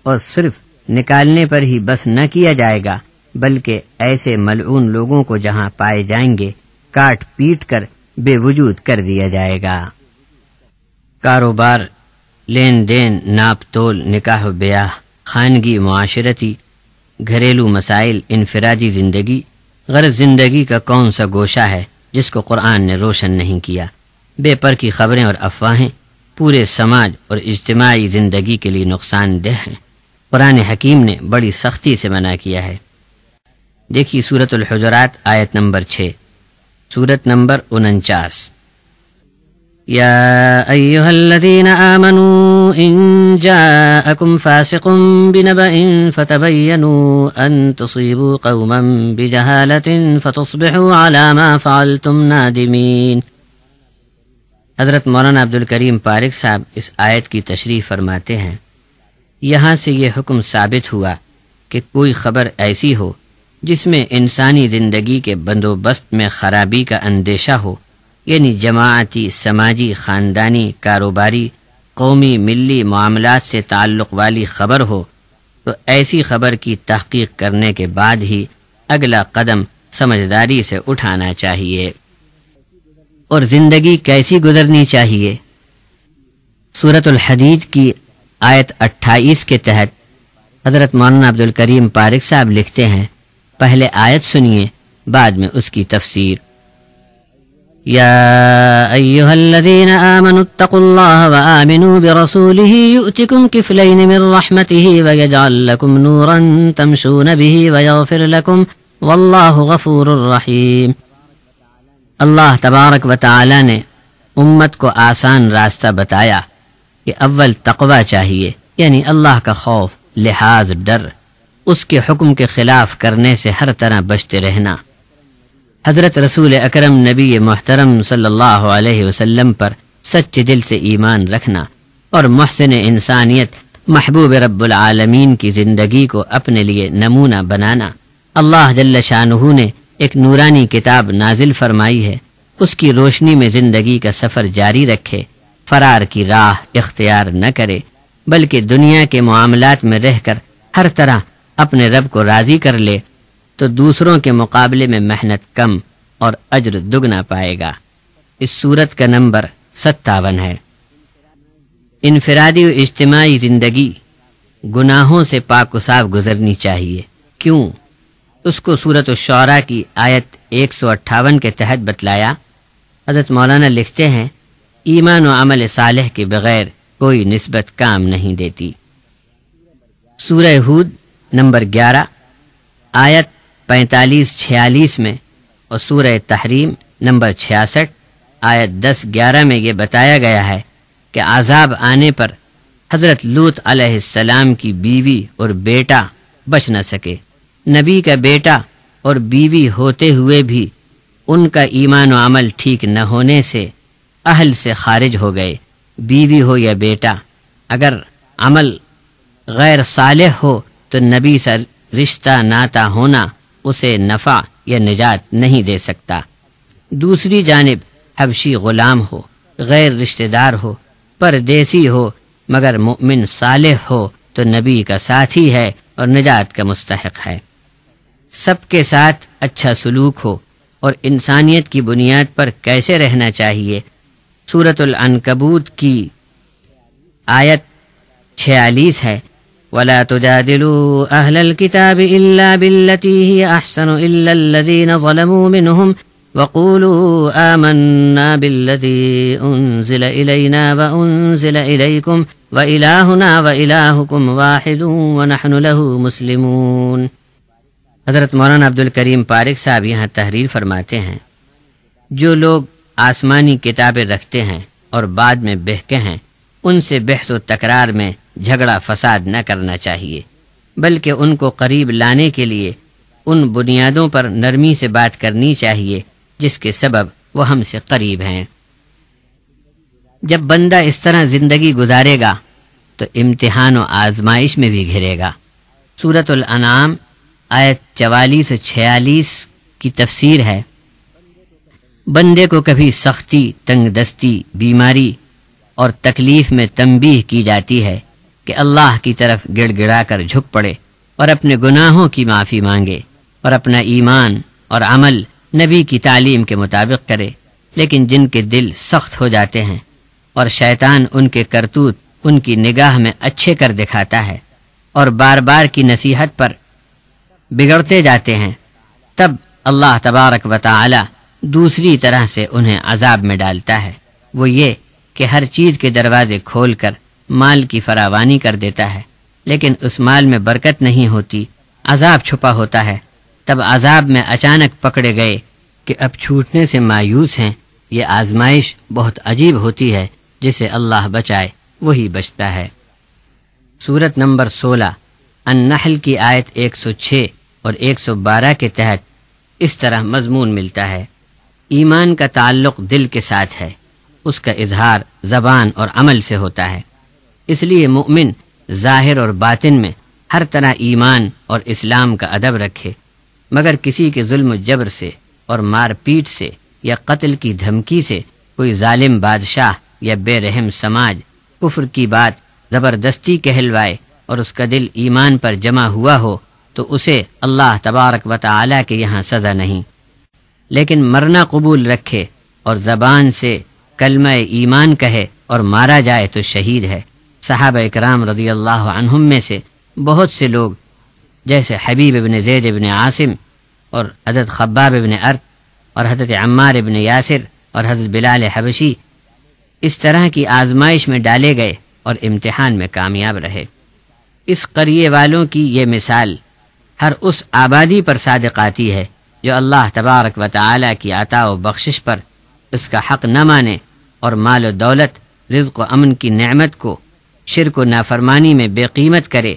اور صرف نکالنے پر ہی بس نہ کیا جائے گا بلکہ ایسے ملعون لوگوں کو جہاں پائے جائیں گے کاٹ پیٹ کر بے وجود کر دیا جائے گا۔ کاروبار، لین دین، ناپ تول، نکاح و بیاہ، خانگی، معاشرتی، گھریلو مسائل، انفرادی زندگی، غرض زندگی کا کون سا گوشہ ہے جس کو قرآن نے روشن نہیں کیا؟ بے پر کی خبریں اور افواہیں پورے سماج اور اجتماعی زندگی کے لیے نقصان دہ ہیں۔ قرآن حکیم نے بڑی سختی سے منع کیا ہے۔ دیکھیے سورۃ الحجرات آیت نمبر 6، سورت نمبر 49۔ یا ایہا الذین آمنوا ان جاءکم فاسق بنبأ فتبینوا ان تصیبوا قوما بجہالۃ فتصبحوا علی ما فعلتم نادمین۔ حضرت مولانا عبدالکریم پارک صاحب اس آیت کی تشریح فرماتے ہیں، یہاں سے یہ حکم ثابت ہوا کہ کوئی خبر ایسی ہو جس میں انسانی زندگی کے بندوبست میں خرابی کا اندیشہ ہو، یعنی جماعتی، سماجی، خاندانی، کاروباری، قومی، ملی معاملات سے تعلق والی خبر ہو، تو ایسی خبر کی تحقیق کرنے کے بعد ہی اگلا قدم سمجھداری سے اٹھانا چاہیے۔ اور زندگی کیسی گزرنی چاہیے؟ سورۃ الحدید کی آیت 28 کے تحت حضرت مولانا عبدالکریم پارک صاحب لکھتے ہیں، پہلے آیت سنیے، بعد میں اس کی تفسیر۔ یا ایہا الذین آمنوا اتقوا اللہ وآمنوا برسولہ یؤتکم کفلین من رحمتہ ویجعل لکم نورا تمشون بہ ویغفر لکم واللہ غفور رحیم۔ اللہ تبارک و تعالی نے امت کو آسان راستہ بتایا کہ اول تقوی چاہیے، یعنی اللہ کا خوف، لحاظ، ڈر، اس کے حکم کے خلاف کرنے سے ہر طرح بچتے رہنا، حضرت رسول اکرم نبی محترم صلی اللہ علیہ وسلم پر سچے دل سے ایمان رکھنا، اور محسن انسانیت محبوب رب العالمین کی زندگی کو اپنے لیے نمونہ بنانا۔ اللہ جل شانہ نے ایک نورانی کتاب نازل فرمائی ہے، اس کی روشنی میں زندگی کا سفر جاری رکھے، فرار کی راہ اختیار نہ کرے، بلکہ دنیا کے معاملات میں رہ کر ہر طرح اپنے رب کو راضی کر لے تو دوسروں کے مقابلے میں محنت کم اور اجر دگنا پائے گا۔ اس سورت کا نمبر 57 ہے۔ انفرادی و اجتماعی زندگی گناہوں سے پاک و صاف گزرنی چاہیے۔ کیوں؟ اس کو سورۃ الشعراء کی آیت 158 کے تحت بتلایا۔ حضرت مولانا لکھتے ہیں، ایمان و عمل صالح کے بغیر کوئی نسبت کام نہیں دیتی۔ سورہ ہود نمبر 11 آیت 45-46 میں اور سورہ تحریم نمبر 66 آیت 10-11 میں یہ بتایا گیا ہے کہ عذاب آنے پر حضرت لوط علیہ السلام کی بیوی اور بیٹا بچ نہ سکے۔ نبی کا بیٹا اور بیوی ہوتے ہوئے بھی ان کا ایمان و عمل ٹھیک نہ ہونے سے اہل سے خارج ہو گئے۔ بیوی ہو یا بیٹا، اگر عمل غیر صالح ہو تو نبی سے رشتہ ناتا ہونا اسے نفع یا نجات نہیں دے سکتا۔ دوسری جانب حبشی غلام ہو، غیر رشتہ دار ہو، پردیسی ہو، مگر مؤمن صالح ہو تو نبی کا ساتھی ہے اور نجات کا مستحق ہے۔ سب کے ساتھ اچھا سلوک ہو اور انسانیت کی بنیاد پر کیسے رہنا چاہیے، سورۃ العنکبوت کی آیت 46 ہے، وَلَا تُجَادِلُوا أَهْلَ الْكِتَابِ إِلَّا بِالَّتِي هِيَ أَحْسَنُ إِلَّا الَّذِينَ ظَلَمُوا مِنْهُمْ وَقُولُوا آمَنَّا بِالَّذِي أُنزِلَ إِلَيْنَا وَأُنزِلَ إِلَيْكُمْ وَإِلَٰهُنَا وَإِلَٰهُكُمْ وَاحِدٌ وَنَحْنُ لَهُ مُسْلِمُونَ۔ حضرت مولانا عبدالکریم پارک صاحب یہاں تحریر فرماتے ہیں، جو لوگ آسمانی کتابیں رکھتے ہیں اور بعد میں بہکے ہیں، ان سے بحث و تکرار میں جھگڑا فساد نہ کرنا چاہیے، بلکہ ان کو قریب لانے کے لیے ان بنیادوں پر نرمی سے بات کرنی چاہیے جس کے سبب وہ ہم سے قریب ہیں۔ جب بندہ اس طرح زندگی گزارے گا تو امتحان و آزمائش میں بھی گھرے گا۔ سورۃ الانعام آیت 44 و 46 کی تفسیر ہے، بندے کو کبھی سختی، تنگ دستی، بیماری اور تکلیف میں تنبیہ کی جاتی ہے کہ اللہ کی طرف گڑ گڑا کر جھک پڑے اور اپنے گناہوں کی معافی مانگے اور اپنا ایمان اور عمل نبی کی تعلیم کے مطابق کرے، لیکن جن کے دل سخت ہو جاتے ہیں اور شیطان ان کے کرتوت ان کی نگاہ میں اچھے کر دکھاتا ہے اور بار بار کی نصیحت پر بگڑتے جاتے ہیں، تب اللہ تبارک و تعالی دوسری طرح سے انہیں عذاب میں ڈالتا ہے۔ وہ یہ کہ ہر چیز کے دروازے کھول کر مال کی فراوانی کر دیتا ہے، لیکن اس مال میں برکت نہیں ہوتی، عذاب چھپا ہوتا ہے۔ تب عذاب میں اچانک پکڑے گئے کہ اب چھوٹنے سے مایوس ہیں۔ یہ آزمائش بہت عجیب ہوتی ہے، جسے اللہ بچائے وہی بچتا ہے۔ سورت نمبر 16 النحل کی آیت 106 اور 112 کے تحت اس طرح مضمون ملتا ہے، ایمان کا تعلق دل کے ساتھ ہے، اس کا اظہار زبان اور عمل سے ہوتا ہے، اس لیے مومن ظاہر اور باطن میں ہر طرح ایمان اور اسلام کا ادب رکھے، مگر کسی کے ظلم و جبر سے اور مار پیٹ سے یا قتل کی دھمکی سے کوئی ظالم بادشاہ یا بے رحم سماج کفر کی بات زبردستی کہلوائے اور اس کا دل ایمان پر جمع ہوا ہو تو اسے اللہ تبارک و تعالی کے یہاں سزا نہیں، لیکن مرنا قبول رکھے اور زبان سے کلمہ ایمان کہے اور مارا جائے تو شہید ہے۔ صحابہ اکرام رضی اللہ عنہم میں سے بہت سے لوگ جیسے حبیب ابن زید ابن عاصم اور حضرت خباب ابن ارت اور حضرت عمار ابن یاسر اور حضرت بلال حبشی اس طرح کی آزمائش میں ڈالے گئے اور امتحان میں کامیاب رہے۔ اس قریے والوں کی یہ مثال ہر اس آبادی پر صادق آتی ہے جو اللہ تبارک و تعالی کی عطا و بخشش پر اس کا حق نہ مانے اور مال و دولت، رزق و امن کی نعمت کو شرک و نافرمانی میں بے قیمت کرے،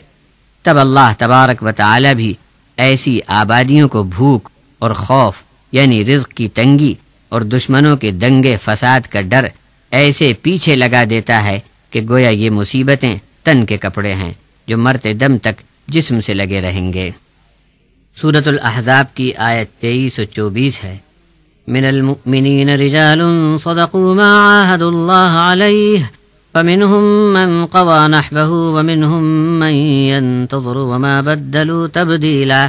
تب اللہ تبارک و تعالی بھی ایسی آبادیوں کو بھوک اور خوف یعنی رزق کی تنگی اور دشمنوں کے دنگے فساد کا ڈر ایسے پیچھے لگا دیتا ہے کہ گویا یہ مصیبتیں تن کے کپڑے ہیں جو مرتے دم تک جسم سے لگے رہیں گے۔ سورۃ الاحزاب کی آیت 23 و 24 ہے، من المؤمنین رجال صدقوا ما عاهدوا الله علیہ فمنهم من قضى نحبه ومنهم من ينتظر وما بدلوا تبدیلا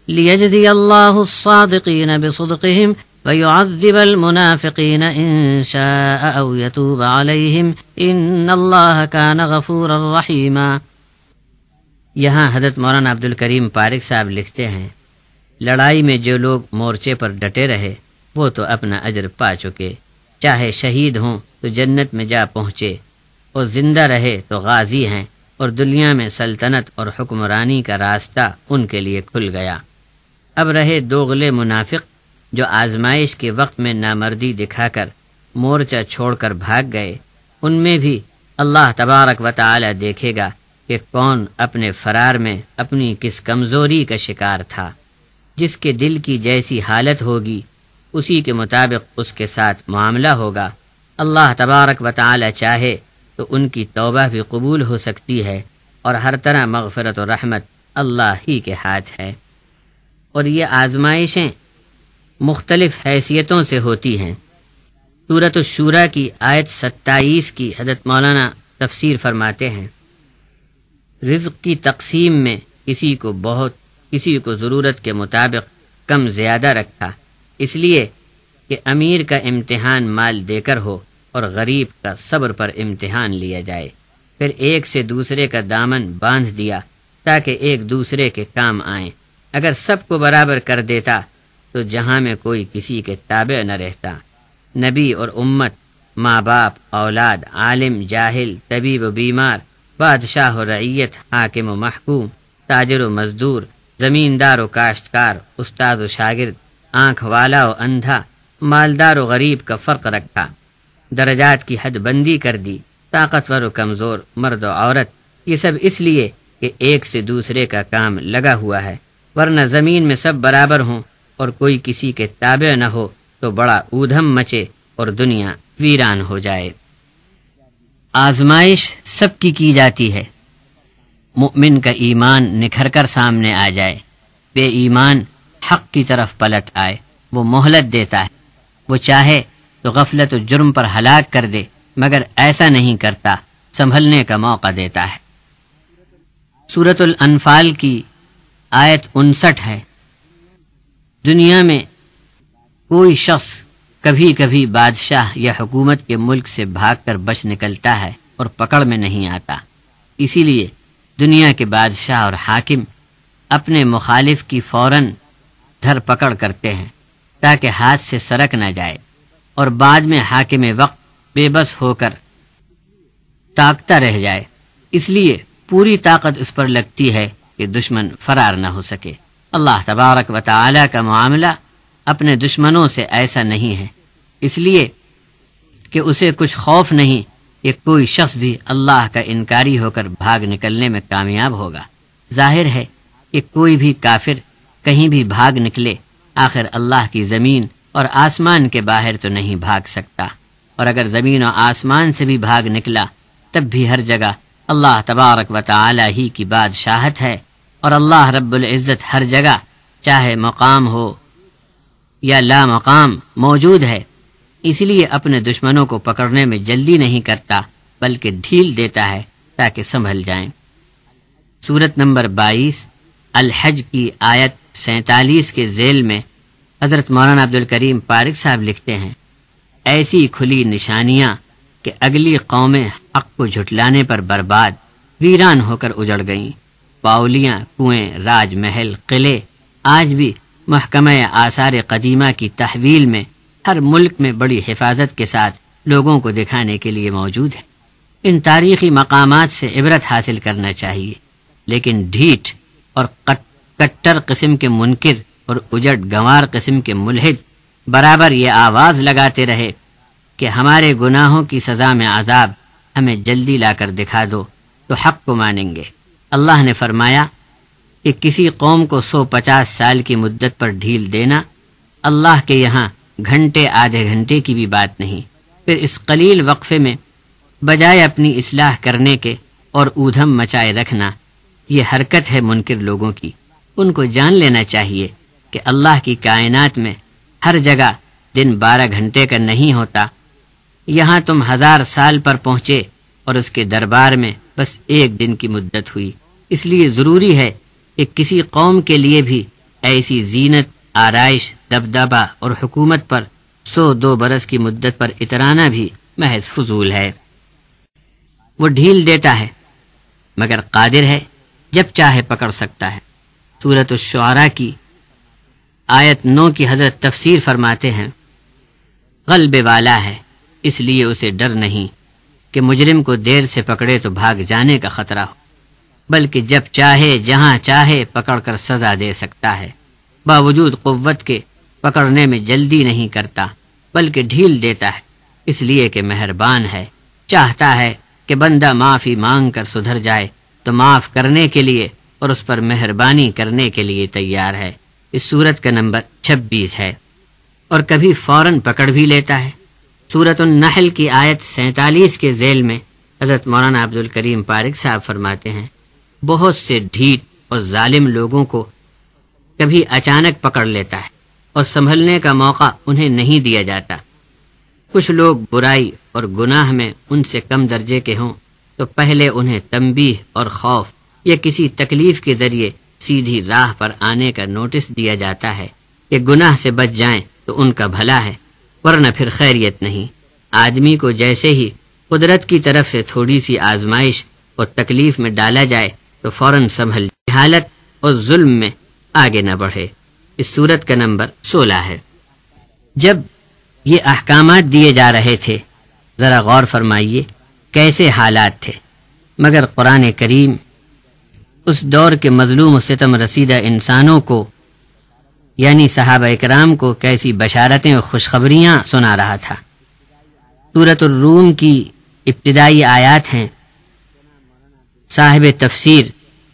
لیجزی اللہ الصادقین بصدقهم ويعذب المنافقین ان شاء او يتوب علیہم ان اللہ کان غفورا رحیما۔ یہاں حضرت مولانا عبدالکریم پارک صاحب لکھتے ہیں، لڑائی میں جو لوگ مورچے پر ڈٹے رہے وہ تو اپنا اجر پا چکے، چاہے شہید ہوں تو جنت میں جا پہنچے، اور زندہ رہے تو غازی ہیں، اور دنیا میں سلطنت اور حکمرانی کا راستہ ان کے لیے کھل گیا۔ اب رہے دوغلے منافق جو آزمائش کے وقت میں نامردی دکھا کر مورچہ چھوڑ کر بھاگ گئے، ان میں بھی اللہ تبارک و تعالی دیکھے گا کہ کون اپنے فرار میں اپنی کس کمزوری کا شکار تھا۔ جس کے دل کی جیسی حالت ہوگی اسی کے مطابق اس کے ساتھ معاملہ ہوگا۔ اللہ تبارک و تعالی چاہے تو ان کی توبہ بھی قبول ہو سکتی ہے، اور ہر طرح مغفرت و رحمت اللہ ہی کے ہاتھ ہے۔ اور یہ آزمائشیں مختلف حیثیتوں سے ہوتی ہیں۔ سورۃ الشورى کی آیت 27 کی حضرت مولانا تفسیر فرماتے ہیں، رزق کی تقسیم میں کسی کو بہت، کسی کو ضرورت کے مطابق کم زیادہ رکھا، اس لیے کہ امیر کا امتحان مال دے کر ہو اور غریب کا صبر پر امتحان لیا جائے۔ پھر ایک سے دوسرے کا دامن باندھ دیا تاکہ ایک دوسرے کے کام آئیں۔ اگر سب کو برابر کر دیتا تو جہاں میں کوئی کسی کے تابع نہ رہتا۔ نبی اور امت، ماں باپ، اولاد، عالم، جاہل، طبیب و بیمار، بادشاہ و رعیت، حاکم و محکوم، تاجر و مزدور، زمیندار و کاشتکار، استاد و شاگرد، آنکھ والا و اندھا، مالدار و غریب کا فرق رکھا، درجات کی حد بندی کر دی، طاقتور و کمزور، مرد و عورت، یہ سب اس لیے کہ ایک سے دوسرے کا کام لگا ہوا ہے، ورنہ زمین میں سب برابر ہوں اور کوئی کسی کے تابع نہ ہو تو بڑا اودھم مچے اور دنیا ویران ہو جائے۔ آزمائش سب کی جاتی ہے۔ مؤمن کا ایمان نکھر کر سامنے آ جائے، بے ایمان حق کی طرف پلٹ آئے، وہ مہلت دیتا ہے۔ وہ چاہے تو غفلت و جرم پر ہلاک کر دے، مگر ایسا نہیں کرتا، سنبھلنے کا موقع دیتا ہے۔ سورۃ الانفال کی آیت 59 ہے، دنیا میں کوئی شخص کبھی کبھی بادشاہ یا حکومت کے ملک سے بھاگ کر بچ نکلتا ہے اور پکڑ میں نہیں آتا، اسی لیے دنیا کے بادشاہ اور حاکم اپنے مخالف کی فوراً دھر پکڑ کرتے ہیں تاکہ ہاتھ سے سرک نہ جائے، اور بعد میں حاکم وقت بے بس ہو کر تاکتا رہ جائے، اس لیے پوری طاقت اس پر لگتی ہے کہ دشمن فرار نہ ہو سکے۔ اللہ تبارک و تعالی کا معاملہ اپنے دشمنوں سے ایسا نہیں ہے، اس لیے کہ اسے کچھ خوف نہیں کہ کوئی شخص بھی اللہ کا انکاری ہو کر بھاگ نکلنے میں کامیاب ہوگا۔ ظاہر ہے کہ کوئی بھی کافر کہیں بھی بھاگ نکلے، آخر اللہ کی زمین اور آسمان کے باہر تو نہیں بھاگ سکتا، اور اگر زمین و آسمان سے بھی بھاگ نکلا تب بھی ہر جگہ اللہ تبارک و تعالی ہی کی بادشاہت ہے، اور اللہ رب العزت ہر جگہ چاہے مقام ہو یا لا مقام موجود ہے، اس لیے اپنے دشمنوں کو پکڑنے میں جلدی نہیں کرتا بلکہ ڈھیل دیتا ہے تاکہ سنبھل جائیں۔ سورت نمبر 22 الحج کی آیت 47 کے ذیل میں حضرت مولانا عبدالکریم پارک صاحب لکھتے ہیں، ایسی کھلی نشانیاں کہ اگلی قومیں حق کو جھٹلانے پر برباد ویران ہو کر اجڑ گئیں۔ باولیاں، کنویں، راج محل، قلعے آج بھی محکمہ آثار قدیمہ کی تحویل میں ہر ملک میں بڑی حفاظت کے ساتھ لوگوں کو دکھانے کے لیے موجود ہے۔ ان تاریخی مقامات سے عبرت حاصل کرنا چاہیے، لیکن ڈھیٹ اور کٹر قسم کے منکر اور اجڑ گنوار قسم کے ملحد برابر یہ آواز لگاتے رہے کہ ہمارے گناہوں کی سزا میں عذاب ہمیں جلدی لا کر دکھا دو تو حق کو مانیں گے۔ اللہ نے فرمایا کہ کسی قوم کو 150 سال کی مدت پر ڈھیل دینا اللہ کے یہاں گھنٹے آدھے گھنٹے کی بھی بات نہیں۔ پھر اس قلیل وقفے میں بجائے اپنی اصلاح کرنے کے اور اودھم مچائے رکھنا، یہ حرکت ہے منکر لوگوں کی۔ ان کو جان لینا چاہیے کہ اللہ کی کائنات میں ہر جگہ دن 12 گھنٹے کا نہیں ہوتا۔ یہاں تم 1000 سال پر پہنچے اور اس کے دربار میں بس 1 دن کی مدت ہوئی، اس لیے ضروری ہے کہ کسی قوم کے لیے بھی ایسی زینت، آرائش، دبدبہ اور حکومت پر 102 برس کی مدت پر اترانا بھی محض فضول ہے۔ وہ ڈھیل دیتا ہے مگر قادر ہے، جب چاہے پکڑ سکتا ہے۔ سورۃ الشعراء کی آیت 9 کی حضرت تفسیر فرماتے ہیں، غلبے والا ہے، اس لیے اسے ڈر نہیں کہ مجرم کو دیر سے پکڑے تو بھاگ جانے کا خطرہ ہو، بلکہ جب چاہے جہاں چاہے پکڑ کر سزا دے سکتا ہے۔ باوجود قوت کے پکڑنے میں جلدی نہیں کرتا بلکہ ڈھیل دیتا ہے، اس لیے کہ مہربان ہے، چاہتا ہے کہ بندہ معافی مانگ کر سدھر جائے تو معاف کرنے کے لیے اور اس پر مہربانی کرنے کے لیے تیار ہے۔ اس سورت کا نمبر 26 ہے، اور کبھی فوراً پکڑ بھی لیتا ہے۔ سورۃ النحل کی آیت 47 کے ذیل میں حضرت مولانا عبد الکریم پارک صاحب فرماتے ہیں، بہت سے ڈھیٹ اور ظالم لوگوں کو کبھی اچانک پکڑ لیتا ہے اور سنبھلنے کا موقع انہیں نہیں دیا جاتا۔ کچھ لوگ برائی اور گناہ میں ان سے کم درجے کے ہوں تو پہلے انہیں تنبیہ اور خوف یا کسی تکلیف کے ذریعے سیدھی راہ پر آنے کا نوٹس دیا جاتا ہے کہ گناہ سے بچ جائیں تو ان کا بھلا ہے، ورنہ پھر خیریت نہیں۔ آدمی کو جیسے ہی قدرت کی طرف سے تھوڑی سی آزمائش اور تکلیف میں ڈالا جائے تو فوراً سنبھل جہالت اور ظلم میں آگے نہ بڑھے۔ اس سورت کا نمبر 16 ہے۔ جب یہ احکامات دیے جا رہے تھے، ذرا غور فرمائیے کیسے حالات تھے، مگر قرآن کریم اس دور کے مظلوم و ستم رسیدہ انسانوں کو یعنی صحابہ اکرام کو کیسی بشارتیں اور خوشخبریاں سنا رہا تھا۔ سورۃ الروم کی ابتدائی آیات ہیں۔ صاحب تفسیر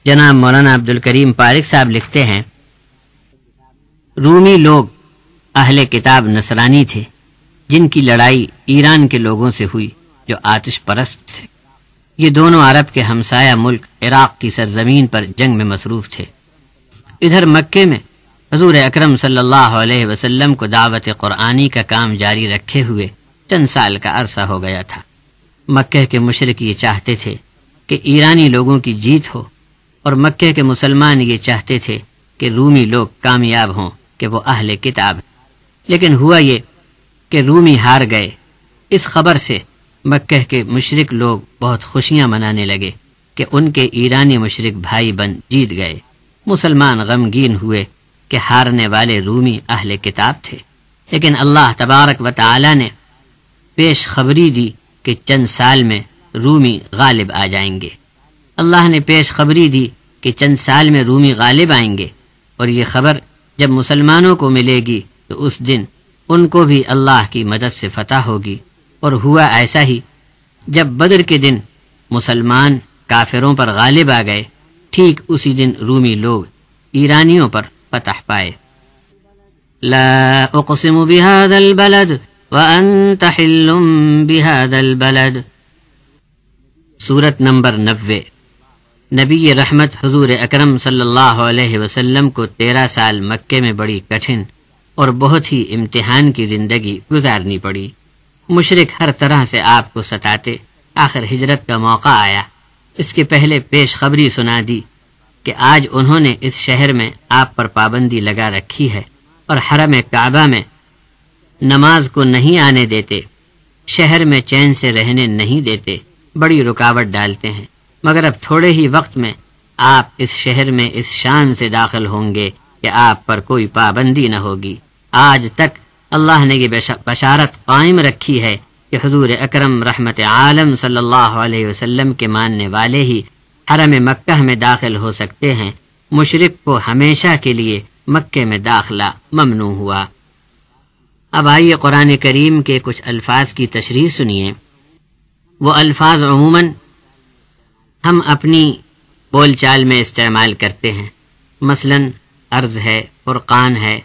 جناب مولانا عبد الکریم پارک صاحب لکھتے ہیں، رومی لوگ اہل کتاب نصرانی تھے جن کی لڑائی ایران کے لوگوں سے ہوئی جو آتش پرست تھے۔ یہ دونوں عرب کے ہمسایہ ملک عراق کی سرزمین پر جنگ میں مصروف تھے۔ ادھر مکے میں حضور اکرم صلی اللہ علیہ وسلم کو دعوت قرآنی کا کام جاری رکھے ہوئے چند سال کا عرصہ ہو گیا تھا۔ مکہ کے مشرک یہ چاہتے تھے کہ ایرانی لوگوں کی جیت ہو، اور مکہ کے مسلمان یہ چاہتے تھے کہ رومی لوگ کامیاب ہوں کہ وہ اہل کتاب ہیں۔ لیکن ہوا یہ کہ رومی ہار گئے۔ اس خبر سے مکہ کے مشرک لوگ بہت خوشیاں منانے لگے کہ ان کے ایرانی مشرک بھائی بن جیت گئے۔ مسلمان غمگین ہوئے کہ ہارنے والے رومی اہل کتاب تھے، لیکن اللہ تبارک و تعالی نے پیش خبری دی کہ چند سال میں رومی غالب آ جائیں گے۔ اللہ نے پیش خبری دی کہ چند سال میں رومی غالب آئیں گے، اور یہ خبر جب مسلمانوں کو ملے گی تو اس دن ان کو بھی اللہ کی مدد سے فتح ہوگی۔ اور ہوا ایسا ہی، جب بدر کے دن مسلمان کافروں پر غالب آ گئے، ٹھیک اسی دن رومی لوگ ایرانیوں پر فتح پائے۔ لا اقسم بهذا البلد وانت حل بهذا البلد۔ سورت نمبر 90۔ نبی رحمت حضور اکرم صلی اللہ علیہ وسلم کو 13 سال مکے میں بڑی کٹھن اور بہت ہی امتحان کی زندگی گزارنی پڑی۔ مشرک ہر طرح سے آپ کو ستاتے۔ آخر ہجرت کا موقع آیا۔ اس کے پہلے پیش خبری سنا دی کہ آج انہوں نے اس شہر میں آپ پر پابندی لگا رکھی ہے اور حرم کعبہ میں نماز کو نہیں آنے دیتے، شہر میں چین سے رہنے نہیں دیتے، بڑی رکاوٹ ڈالتے ہیں، مگر اب تھوڑے ہی وقت میں آپ اس شہر میں اس شان سے داخل ہوں گے کہ آپ پر کوئی پابندی نہ ہوگی۔ آج تک اللہ نے یہ بشارت قائم رکھی ہے کہ حضور اکرم رحمت عالم صلی اللہ علیہ وسلم کے ماننے والے ہی حرم مکہ میں داخل ہو سکتے ہیں۔ مشرک کو ہمیشہ کے لیے مکے میں داخلہ ممنوع ہوا۔ اب آئیے قرآن کریم کے کچھ الفاظ کی تشریح سنیے۔ وہ الفاظ عموماً ہم اپنی بول چال میں استعمال کرتے ہیں، مثلاً عرض ہے، فرقان ہے،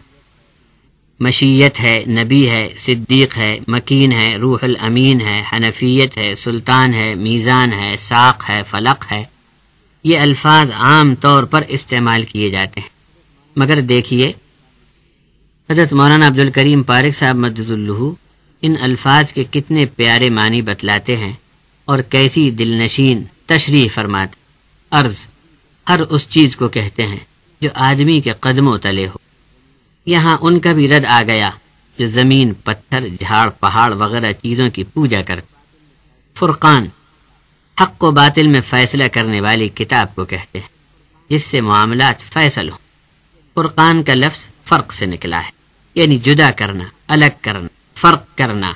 مشیت ہے، نبی ہے، صدیق ہے، مکین ہے، روح الامین ہے، حنفیت ہے، سلطان ہے، میزان ہے، ساق ہے، فلق ہے۔ یہ الفاظ عام طور پر استعمال کیے جاتے ہیں، مگر دیکھیے حضرت مولانا عبد الکریم پارک صاحب مدد اللہ ان الفاظ کے کتنے پیارے معنی بتلاتے ہیں اور کیسی دلنشین تشریح فرماتے۔ عرض ہر اس چیز کو کہتے ہیں جو آدمی کے قدموں تلے ہو۔ یہاں ان کا بھی رد آ گیا جو زمین، پتھر، جھاڑ، پہاڑ وغیرہ چیزوں کی پوجا کرتے۔ فرقان حق و باطل میں فیصلہ کرنے والی کتاب کو کہتے ہیں جس سے معاملات فیصل ہوں۔ فرقان کا لفظ فرق سے نکلا ہے، یعنی جدا کرنا، الگ کرنا، فرق کرنا،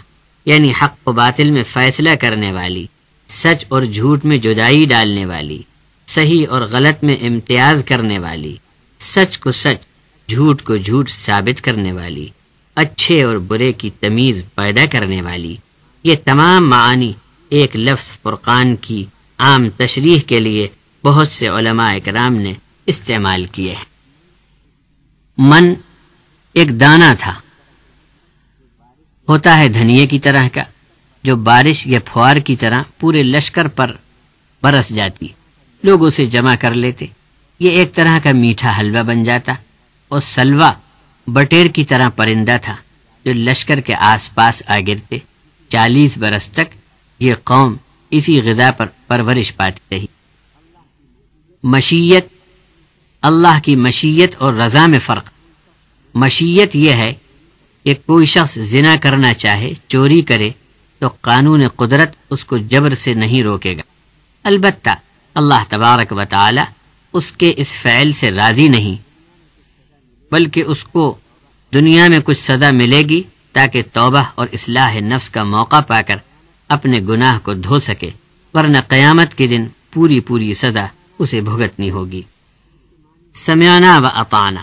یعنی حق و باطل میں فیصلہ کرنے والی، سچ اور جھوٹ میں جدائی ڈالنے والی، صحیح اور غلط میں امتیاز کرنے والی، سچ کو سچ، جھوٹ کو جھوٹ ثابت کرنے والی، اچھے اور برے کی تمیز پیدا کرنے والی، یہ تمام معانی ایک لفظ فرقان کی عام تشریح کے لیے بہت سے علماء اکرام نے استعمال کیے ہیں۔ من ایک دانہ تھا، ہوتا ہے دھنیے کی طرح کا، جو بارش یا پھوار کی طرح پورے لشکر پر برس جاتی، لوگ اسے جمع کر لیتے، یہ ایک طرح کا میٹھا حلوہ بن جاتا۔ اور سلوا بٹیر کی طرح پرندہ تھا جو لشکر کے آس پاس آ گرتے، 40 برس تک یہ قوم اسی غذا پر پرورش پاتی رہی۔ مشیت، اللہ کی مشیت اور رضا میں فرق۔ مشیت یہ ہے کہ کوئی شخص زنا کرنا چاہے، چوری کرے تو قانون قدرت اس کو جبر سے نہیں روکے گا، البتہ اللہ تبارک و تعالی اس کے اس فعل سے راضی نہیں، بلکہ اس کو دنیا میں کچھ سزا ملے گی تاکہ توبہ اور اصلاح نفس کا موقع پا کر اپنے گناہ کو دھو سکے، ورنہ قیامت کے دن پوری سزا اسے بھگتنی ہوگی۔ سمعنا و اطعنا،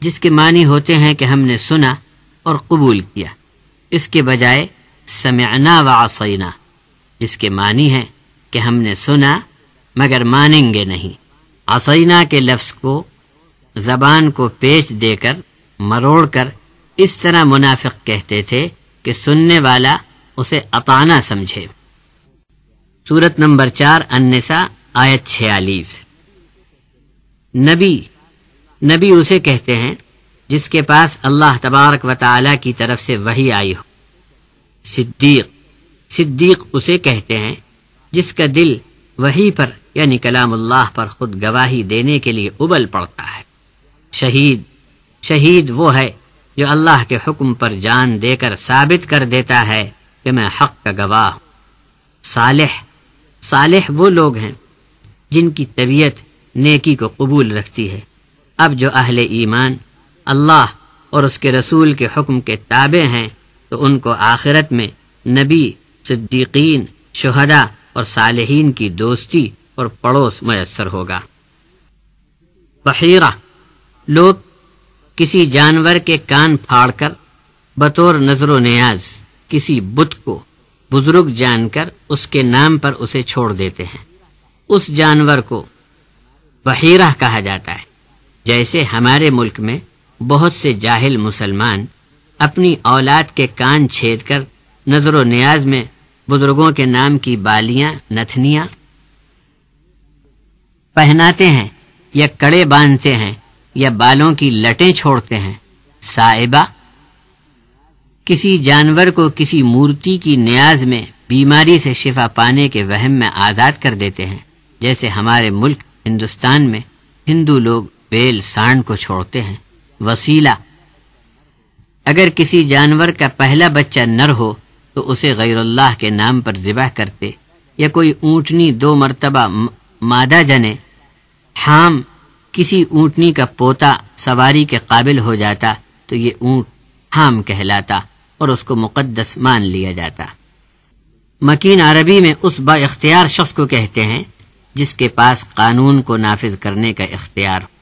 جس کے معنی ہوتے ہیں کہ ہم نے سنا اور قبول کیا، اس کے بجائے سمعنا و عصینا، جس کے معنی ہیں کہ ہم نے سنا مگر مانیں گے نہیں۔ عصینا کے لفظ کو زبان کو پیچ دے کر مروڑ کر اس طرح منافق کہتے تھے کہ سننے والا اسے اطعنا سمجھے۔ سورت نمبر 4 النساء آیت 46۔ نبی اسے کہتے ہیں جس کے پاس اللہ تبارک و تعالی کی طرف سے وحی آئی ہو۔ صدیق اسے کہتے ہیں جس کا دل وحی پر یعنی کلام اللہ پر خود گواہی دینے کے لیے ابل پڑتا ہے۔ شہید وہ ہے جو اللہ کے حکم پر جان دے کر ثابت کر دیتا ہے کہ میں حق کا گواہ ہوں۔ صالح وہ لوگ ہیں جن کی طبیعت نیکی کو قبول رکھتی ہے۔ اب جو اہل ایمان اللہ اور اس کے رسول کے حکم کے تابع ہیں تو ان کو آخرت میں نبی، صدیقین، شہداء اور صالحین کی دوستی اور پڑوس میسر ہوگا۔ بحیرہ، لوگ کسی جانور کے کان پھاڑ کر بطور نظر و نیاز کسی بت کو بزرگ جان کر اس کے نام پر اسے چھوڑ دیتے ہیں، اس جانور کو بحیرہ کہا جاتا ہے۔ جیسے ہمارے ملک میں بہت سے جاہل مسلمان اپنی اولاد کے کان چھید کر نظر و نیاز میں بزرگوں کے نام کی بالیاں، نتھنیاں پہناتے ہیں یا کڑے باندھتے ہیں یا بالوں کی لٹیں چھوڑتے ہیں۔ صائبہ، کسی جانور کو کسی مورتی کی نیاز میں بیماری سے شفا پانے کے وہم میں آزاد کر دیتے ہیں، جیسے ہمارے ملک ہندوستان میں ہندو لوگ بیل سانڈ کو چھوڑتے ہیں۔ وسیلہ، اگر کسی جانور کا پہلا بچہ نر ہو تو اسے غیر اللہ کے نام پر ذبح کرتے، یا کوئی اونٹنی 2 مرتبہ مادہ جنے، حام، کسی اونٹنی کا پوتا سواری کے قابل ہو جاتا تو یہ اونٹ حام کہلاتا اور اس کو مقدس مان لیا جاتا۔ مکین عربی میں اس با اختیار شخص کو کہتے ہیں جس کے پاس قانون کو نافذ کرنے کا اختیار ہو۔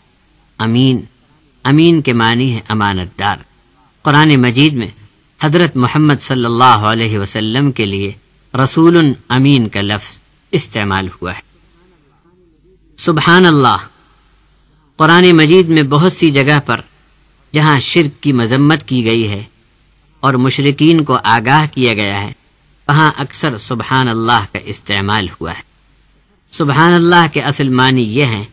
امین کے معنی ہے امانت دار۔ قرآن مجید میں حضرت محمد صلی اللہ علیہ وسلم کے لیے رسول امین کا لفظ استعمال ہوا ہے۔ سبحان اللہ، قرآن مجید میں بہت سی جگہ پر جہاں شرک کی مذمت کی گئی ہے اور مشرکین کو آگاہ کیا گیا ہے، وہاں اکثر سبحان اللہ کا استعمال ہوا ہے۔ سبحان اللہ کے اصل معنی یہ ہیں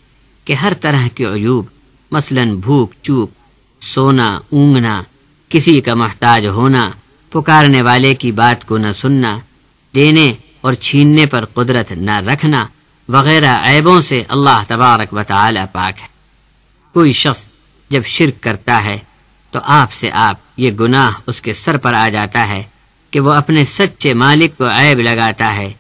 کہ ہر طرح کے عیوب، مثلا بھوک چوک، سونا اونگنا، کسی کا محتاج ہونا، پکارنے والے کی بات کو نہ سننا، دینے اور چھیننے پر قدرت نہ رکھنا وغیرہ عیبوں سے اللہ تبارک و تعالی پاک ہے۔ کوئی شخص جب شرک کرتا ہے تو آپ سے آپ یہ گناہ اس کے سر پر آ جاتا ہے کہ وہ اپنے سچے مالک کو عیب لگاتا ہے،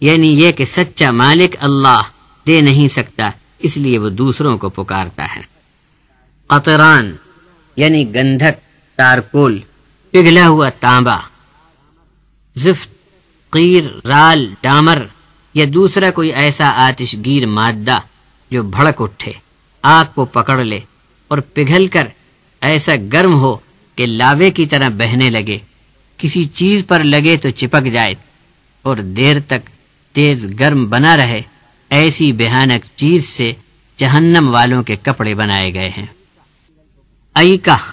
یعنی یہ کہ سچا مالک اللہ دے نہیں سکتا، اس لیے وہ دوسروں کو پکارتا ہے۔ قطران یعنی گندھک، تارکول، پگھلا ہوا تانبا، زفت، قیر، رال، ڈامر یا دوسرا کوئی ایسا آتش گیر مادہ جو بھڑک اٹھے، آگ کو پکڑ لے اور پگھل کر ایسا گرم ہو کہ لاوے کی طرح بہنے لگے، کسی چیز پر لگے تو چپک جائے اور دیر تک تیز گرم بنا رہے، ایسی بھیانک چیز سے جہنم والوں کے کپڑے بنائے گئے ہیں۔ ایکہ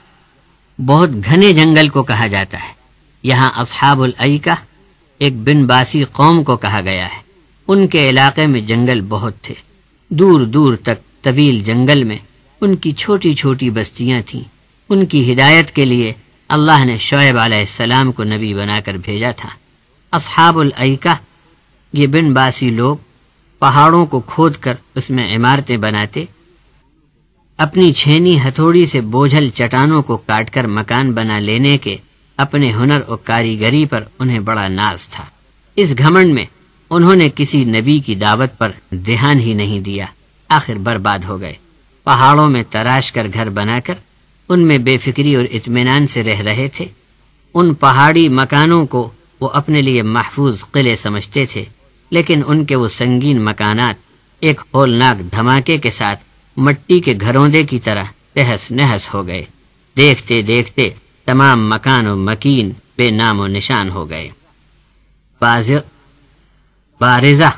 بہت گھنے جنگل کو کہا جاتا ہے۔ یہاں اصحاب الایکہ ایک بن باسی قوم کو کہا گیا ہے۔ ان کے علاقے میں جنگل بہت تھے، دور دور تک طویل جنگل میں ان کی چھوٹی چھوٹی بستیاں تھیں۔ ان کی ہدایت کے لیے اللہ نے شعیب علیہ السلام کو نبی بنا کر بھیجا تھا۔ اصحاب الایکہ یہ بن باسی لوگ پہاڑوں کو کھود کر اس میں عمارتیں بناتے، اپنی چھینی ہتھوڑی سے بوجھل چٹانوں کو کاٹ کر مکان بنا لینے کے اپنے ہنر اور کاریگری پر انہیں بڑا ناز تھا۔ اس گھمنڈ میں انہوں نے کسی نبی کی دعوت پر دھیان ہی نہیں دیا، آخر برباد ہو گئے۔ پہاڑوں میں تراش کر گھر بنا کر ان میں بے فکری اور اطمینان سے رہ رہے تھے۔ ان پہاڑی مکانوں کو وہ اپنے لیے محفوظ قلعے سمجھتے تھے، لیکن ان کے وہ سنگین مکانات ایک ہولناک دھماکے کے ساتھ مٹی کے گھروندے کی طرح تہس نہس ہو گئے۔ دیکھتے دیکھتے تمام مکان و مکین بے نام و نشان ہو گئے۔ بارزہ،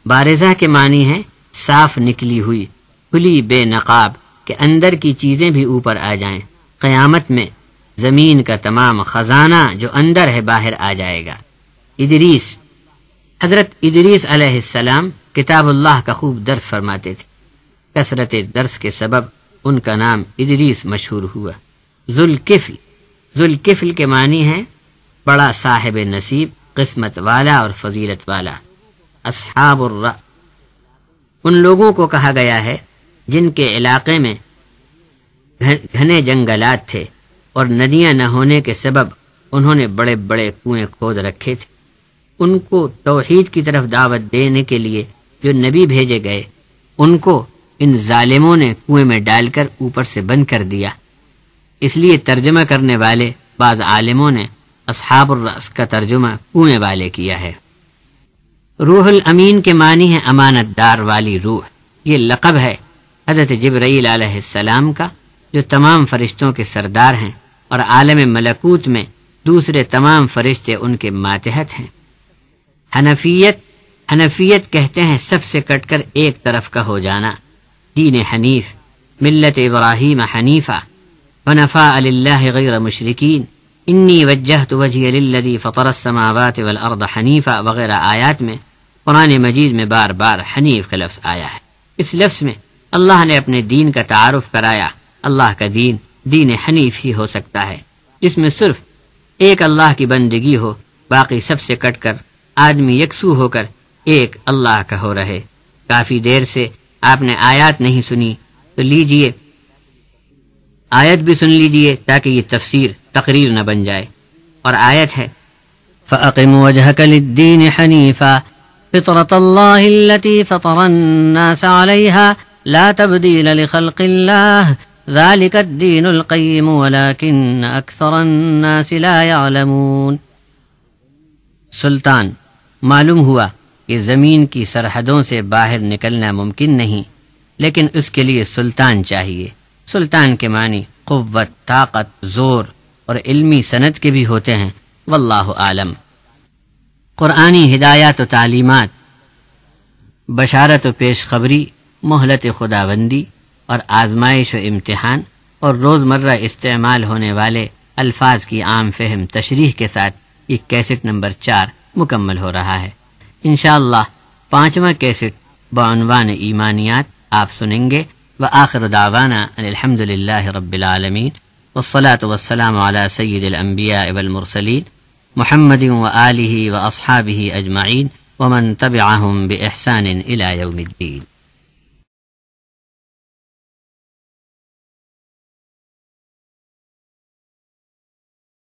بارزہ کے معنی ہے صاف نکلی ہوئی، کھلی بے نقاب، کہ اندر کی چیزیں بھی اوپر آ جائیں۔ قیامت میں زمین کا تمام خزانہ جو اندر ہے باہر آ جائے گا۔ ادریس، حضرت ادریس علیہ السلام کتاب اللہ کا خوب درس فرماتے تھے۔ کثرت درس کے سبب ان کا نام ادریس مشہور ہوا۔ ذوالکفل، ذوالکفل کے معنی ہے بڑا صاحب نصیب، قسمت والا اور فضیلت والا۔ اصحاب الرأس، ان لوگوں کو کہا گیا ہے جن کے علاقے میں گھنے جنگلات تھے اور ندیاں نہ ہونے کے سبب انہوں نے بڑے بڑے کنویں کھود رکھے تھے۔ ان کو توحید کی طرف دعوت دینے کے لیے جو نبی بھیجے گئے، ان کو ان ظالموں نے کنویں میں ڈال کر اوپر سے بند کر دیا۔ اس لیے ترجمہ کرنے والے بعض عالموں نے اصحاب الرأس کا ترجمہ کنویں والے کیا ہے۔ روح الامین کے معنی ہے امانت دار والی روح۔ یہ لقب ہے حضرت جبرائیل علیہ السلام کا، جو تمام فرشتوں کے سردار ہیں اور عالم ملکوت میں دوسرے تمام فرشتے ان کے ماتحت ہیں۔ حنفیت کہتے ہیں سب سے کٹ کر ایک طرف کا ہو جانا۔ دین حنیف، ملت ابراہیم حنیفہ حنفاء للہ غیر مشرکین، انی وجہت وجہی للذی فطر السماوات والارض حنیفہ وغیرہ آیات میں قرآن مجید میں بار بار حنیف کا لفظ آیا ہے۔ اس لفظ میں اللہ نے اپنے دین کا تعارف کرایا۔ اللہ کا دین دین حنیف ہی ہو سکتا ہے، جس میں صرف ایک اللہ کی بندگی ہو، باقی سب سے کٹ کر آدمی یکسو ہو کر ایک اللہ کا ہو رہے۔ کافی دیر سے آپ نے آیات نہیں سنی تو لیجئے آیت بھی سن لیجئے تاکہ یہ تفسیر تقریر نہ بن جائے۔ اور آیت ہے فَأَقِمْ وَجْهَكَ لِلدِّينِ حَنِيفًا فِطْرَةَ اللَّهِ الَّتِي فَطَرَ النَّاسَ عَلَيْهَا لَا تَبْدِيلَ لِخَلْقِ اللَّهِ ذَلِكَ الدِّينُ الْقَيِّمُ وَلَكِنَّ أَكْثَرَ النَّاسِ لَا يَعْلَمُونَ۔ سلطان، معلوم ہوا کہ زمین کی سرحدوں سے باہر نکلنا ممکن نہیں، لیکن اس کے لیے سلطان چاہیے۔ سلطان کے معنی قوت، طاقت، زور اور علمی سند کے بھی ہوتے ہیں۔ واللہ عالم۔ قرآنی ہدایات و تعلیمات، بشارت و پیشخبری، مہلت خداوندی اور آزمائش و امتحان اور روزمرہ استعمال ہونے والے الفاظ کی عام فہم تشریح کے ساتھ یہ کیسٹ نمبر 4 مکمل ہو رہا ہے۔ انشاءاللہ 5واں کیسٹ بعنوان ایمانیات آپ سنیں گے۔ وآخر دعوانا ان الحمد للہ رب العالمین، والصلاة والسلام على سید الانبیاء والمرسلین محمد وآلہ واصحابہ اجمعین ومن تبعہم بإحسان الى یوم الدین۔